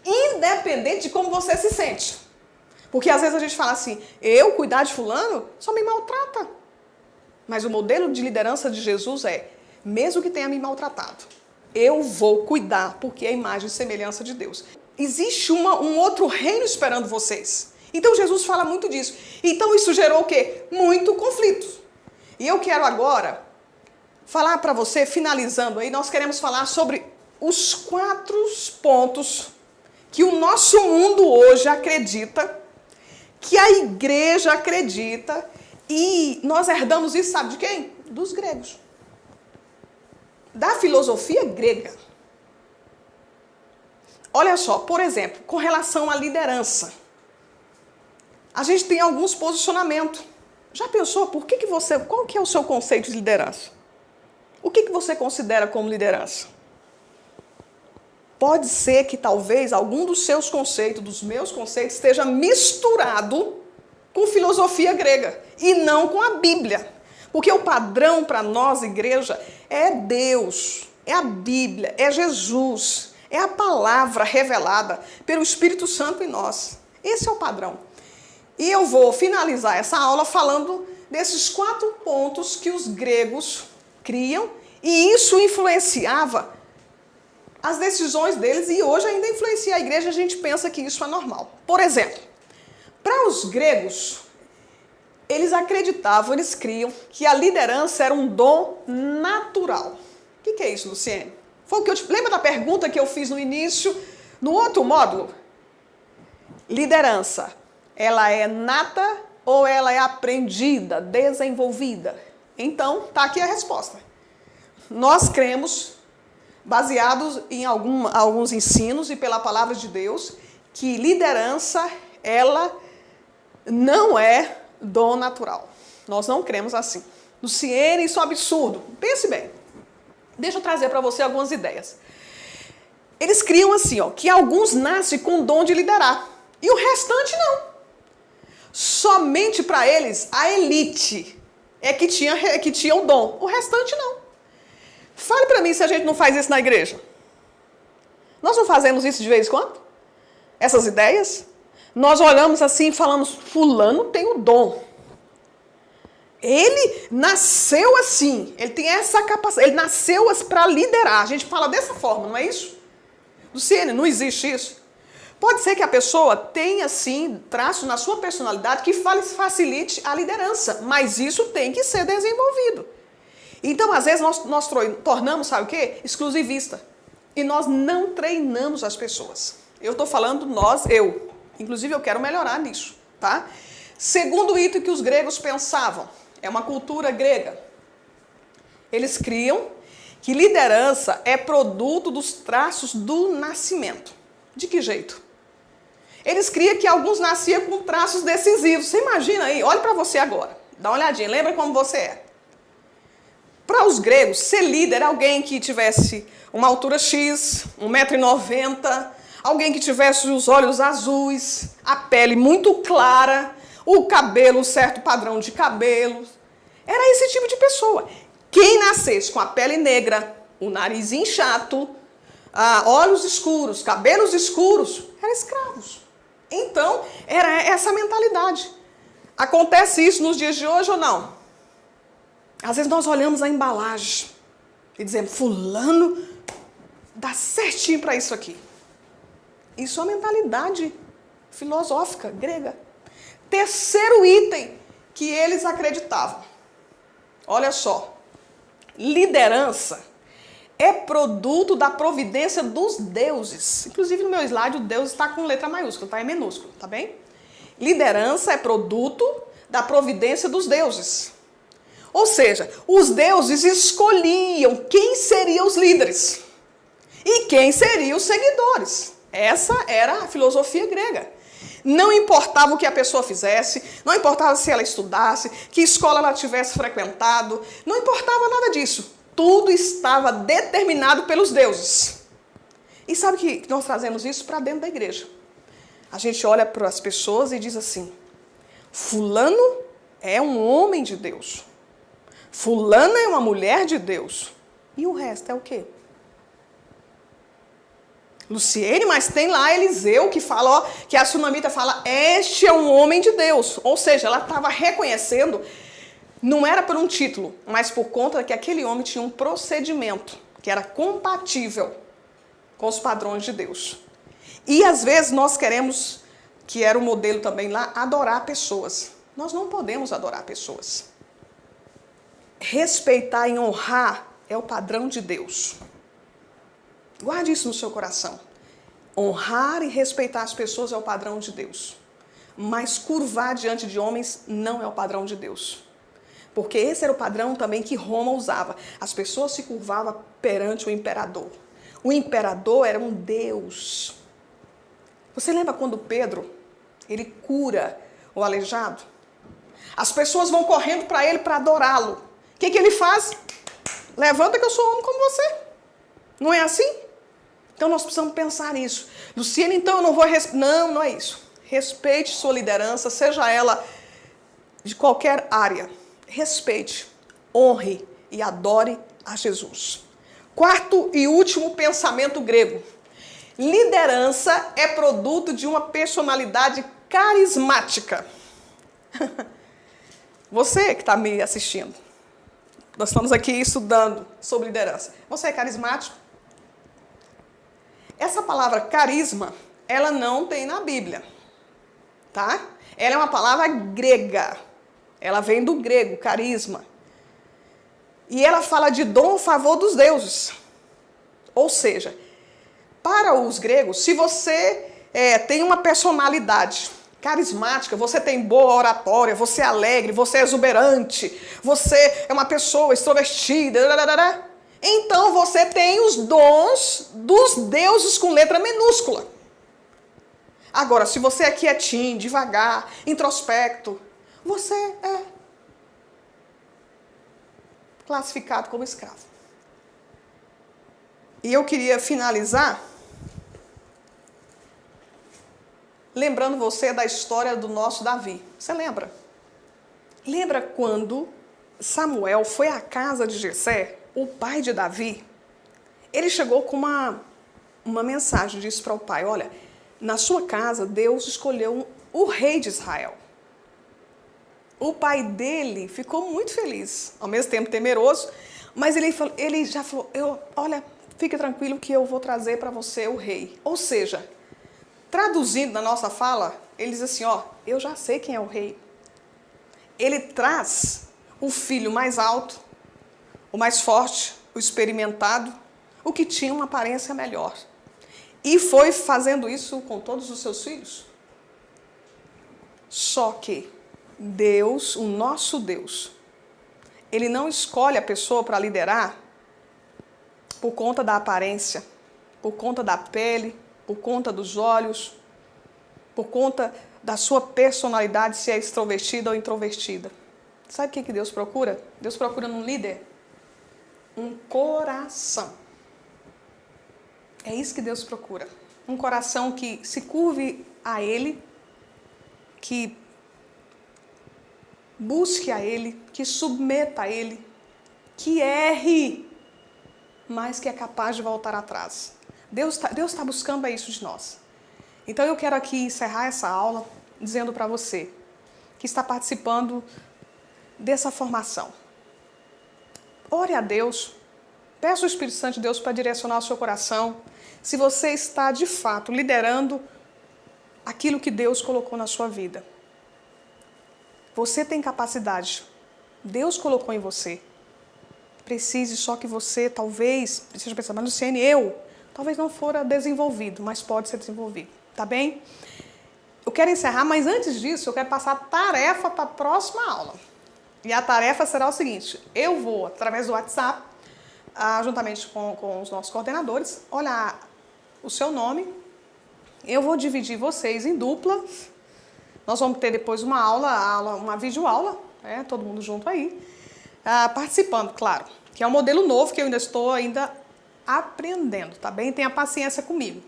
independente de como você se sente. Porque às vezes a gente fala assim, eu cuidar de fulano só me maltrata. Mas o modelo de liderança de Jesus é, mesmo que tenha me maltratado, eu vou cuidar, porque é a imagem e semelhança de Deus. Existe um outro reino esperando vocês. Então Jesus fala muito disso. Então isso gerou o quê? Muito conflito. E eu quero agora falar para você, finalizando aí, nós queremos falar sobre os 4 pontos que o nosso mundo hoje acredita, que a igreja acredita, e nós herdamos isso, sabe de quem? Dos gregos. Da filosofia grega. Olha só, por exemplo, com relação à liderança. A gente tem alguns posicionamentos. Já pensou qual que é o seu conceito de liderança? O que você considera como liderança? Pode ser que talvez algum dos seus conceitos, dos meus conceitos, esteja misturado com filosofia grega e não com a Bíblia. Porque o padrão para nós, igreja, é Deus, é a Bíblia, é Jesus, é a palavra revelada pelo Espírito Santo em nós. Esse é o padrão. E eu vou finalizar essa aula falando desses 4 pontos que os gregos criam e isso influenciava as decisões deles e hoje ainda influencia a igreja, a gente pensa que isso é normal. Por exemplo, para os gregos, eles acreditavam, eles criam que a liderança era um dom natural. O que é isso, Luciene? Foi o que lembra da pergunta que eu fiz no início, no outro módulo? Liderança, ela é nata ou ela é aprendida, desenvolvida? Então, está aqui a resposta. Nós cremos, baseados em alguns ensinos e pela palavra de Deus, que liderança, ela não é dom natural. Nós não cremos assim. Luciene, isso é um absurdo. Pense bem. Deixa eu trazer para você algumas ideias. Eles criam assim, que alguns nascem com o dom de liderar. E o restante não. Somente para eles, a elite é que tinha o dom. O restante não. Fale para mim se a gente não faz isso na igreja. Nós não fazemos isso de vez em quando? Essas ideias? Nós olhamos assim e falamos, fulano tem o dom. Ele nasceu assim, ele tem essa capacidade, ele nasceu para liderar. A gente fala dessa forma, não é isso? Luciene, não existe isso. Pode ser que a pessoa tenha, sim, traços na sua personalidade que facilite a liderança, mas isso tem que ser desenvolvido. Então, às vezes, nós tornamos, sabe o quê? Exclusivista. E nós não treinamos as pessoas. Eu estou falando eu. Inclusive, eu quero melhorar nisso, tá? Segundo item que os gregos pensavam, é uma cultura grega. Eles criam que liderança é produto dos traços do nascimento. De que jeito? Eles criam que alguns nasciam com traços decisivos. Você imagina aí, olha para você agora, dá uma olhadinha, lembra como você é. Para os gregos, ser líder era alguém que tivesse uma altura X, 1,90 m, alguém que tivesse os olhos azuis, a pele muito clara, o cabelo, um certo padrão de cabelo. Era esse tipo de pessoa. Quem nascesse com a pele negra, o nariz inchato, olhos escuros, cabelos escuros, eram escravos. Então, era essa mentalidade. Acontece isso nos dias de hoje ou não? Às vezes nós olhamos a embalagem e dizemos, fulano dá certinho para isso aqui. Isso é uma mentalidade filosófica grega. Terceiro item que eles acreditavam. Olha só. Liderança é produto da providência dos deuses. Inclusive no meu slide o Deus está com letra maiúscula, tá? É minúsculo, tá bem? Liderança é produto da providência dos deuses. Ou seja, os deuses escolhiam quem seriam os líderes e quem seriam os seguidores. Essa era a filosofia grega. Não importava o que a pessoa fizesse, não importava se ela estudasse, que escola ela tivesse frequentado, não importava nada disso. Tudo estava determinado pelos deuses. E sabe que nós trazemos isso para dentro da igreja. A gente olha para as pessoas e diz assim, fulano é um homem de Deus. Fulana é uma mulher de Deus. E o resto é o quê? Luciene, mas tem lá Eliseu que fala, ó, que a sunamita fala, este é um homem de Deus. Ou seja, ela estava reconhecendo, não era por um título, mas por conta que aquele homem tinha um procedimento que era compatível com os padrões de Deus. E às vezes nós queremos, que era o modelo também lá, adorar pessoas. Nós não podemos adorar pessoas. Respeitar e honrar é o padrão de Deus. Guarde isso no seu coração. Honrar e respeitar as pessoas é o padrão de Deus. Mas curvar diante de homens não é o padrão de Deus. Porque esse era o padrão também que Roma usava. As pessoas se curvavam perante o imperador. O imperador era um Deus. Você lembra quando Pedro, ele cura o aleijado? As pessoas vão correndo para ele para adorá-lo. O que ele faz? Levanta que eu sou homem como você. Não é assim? Então nós precisamos pensar nisso. Luciene, então eu não vou... Não, não é isso. Respeite sua liderança, seja ela de qualquer área. Respeite, honre e adore a Jesus. Quarto e último pensamento grego. Liderança é produto de uma personalidade carismática. Você que está me assistindo. Nós estamos aqui estudando sobre liderança. Você é carismático? Essa palavra carisma, ela não tem na Bíblia, tá? Ela é uma palavra grega. Ela vem do grego, carisma. E ela fala de dom ou favor dos deuses. Ou seja, para os gregos, se você tem uma personalidade carismática, você tem boa oratória, você é alegre, você é exuberante, você é uma pessoa extrovertida, então você tem os dons dos deuses com letra minúscula. Agora, se você é quietinho, devagar, introspecto, você é classificado como escravo. E eu queria finalizar lembrando você da história do nosso Davi. Você lembra? Lembra quando Samuel foi à casa de Jessé, o pai de Davi? Ele chegou com uma mensagem, disse para o pai, olha, na sua casa Deus escolheu o rei de Israel. O pai dele ficou muito feliz, ao mesmo tempo temeroso, mas ele já falou, olha, fique tranquilo que eu vou trazer para você o rei. Ou seja, traduzindo na nossa fala, ele diz assim, ó, eu já sei quem é o rei. Ele traz o filho mais alto, o mais forte, o experimentado, o que tinha uma aparência melhor. E foi fazendo isso com todos os seus filhos. Só que Deus, o nosso Deus, Ele não escolhe a pessoa para liderar por conta da aparência, por conta da pele, por conta dos olhos, por conta da sua personalidade, se é extrovertida ou introvertida. Sabe o que Deus procura? Deus procura num líder um coração. É isso que Deus procura. Um coração que se curve a Ele, que busque a Ele, que submeta a Ele, que erre, mas que é capaz de voltar atrás. Deus tá buscando isso de nós. Então eu quero aqui encerrar essa aula dizendo para você que está participando dessa formação. Ore a Deus, peça o Espírito Santo de Deus para direcionar o seu coração. Se você está de fato liderando aquilo que Deus colocou na sua vida. Você tem capacidade. Deus colocou em você. Precise só que você talvez, esteja pensando, mas Luciane, talvez não fora desenvolvido, mas pode ser desenvolvido. Tá bem? Eu quero encerrar, mas antes disso, eu quero passar a tarefa para a próxima aula. E a tarefa será o seguinte, eu vou, através do WhatsApp, juntamente com os nossos coordenadores, olhar o seu nome, eu vou dividir vocês em duplas, nós vamos ter depois uma videoaula, todo mundo junto aí, participando, claro, que é um modelo novo que eu ainda estou aprendendo, tá bem? Tenha paciência comigo.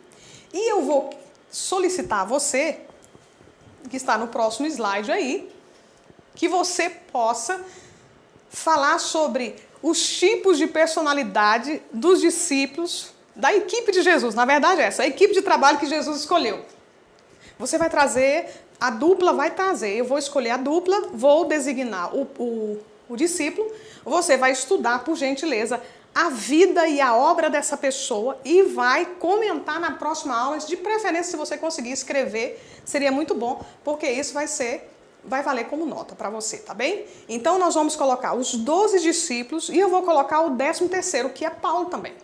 E eu vou solicitar a você, que está no próximo slide aí, que você possa falar sobre os tipos de personalidade dos discípulos da equipe de Jesus. Na verdade, a equipe de trabalho que Jesus escolheu. Você vai trazer, a dupla vai trazer, eu vou escolher a dupla, vou designar o discípulo, você vai estudar, por gentileza, a vida e a obra dessa pessoa e vai comentar na próxima aula, de preferência se você conseguir escrever, seria muito bom, porque isso vai valer como nota para você, tá bem? Então nós vamos colocar os 12 discípulos e eu vou colocar o 13º, que é Paulo também,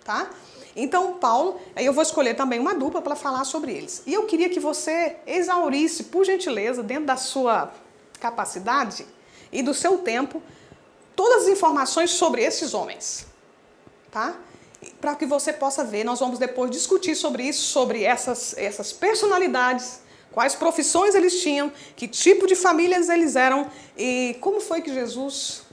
tá? Então Paulo, aí eu vou escolher também uma dupla para falar sobre eles. E eu queria que você exaurisse, por gentileza, dentro da sua capacidade e do seu tempo, todas as informações sobre esses homens, tá? Para que você possa ver, nós vamos depois discutir sobre isso, sobre essas personalidades, quais profissões eles tinham, que tipo de famílias eles eram e como foi que Jesus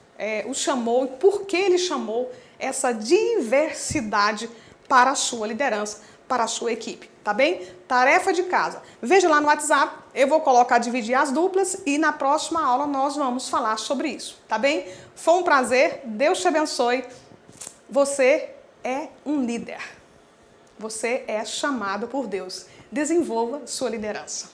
os chamou e por que ele chamou essa diversidade para a sua liderança, para a sua equipe, tá bem? Tarefa de casa. Veja lá no WhatsApp, eu vou dividir as duplas e na próxima aula nós vamos falar sobre isso, tá bem? Foi um prazer, Deus te abençoe. Você é um líder. Você é chamado por Deus. Desenvolva sua liderança.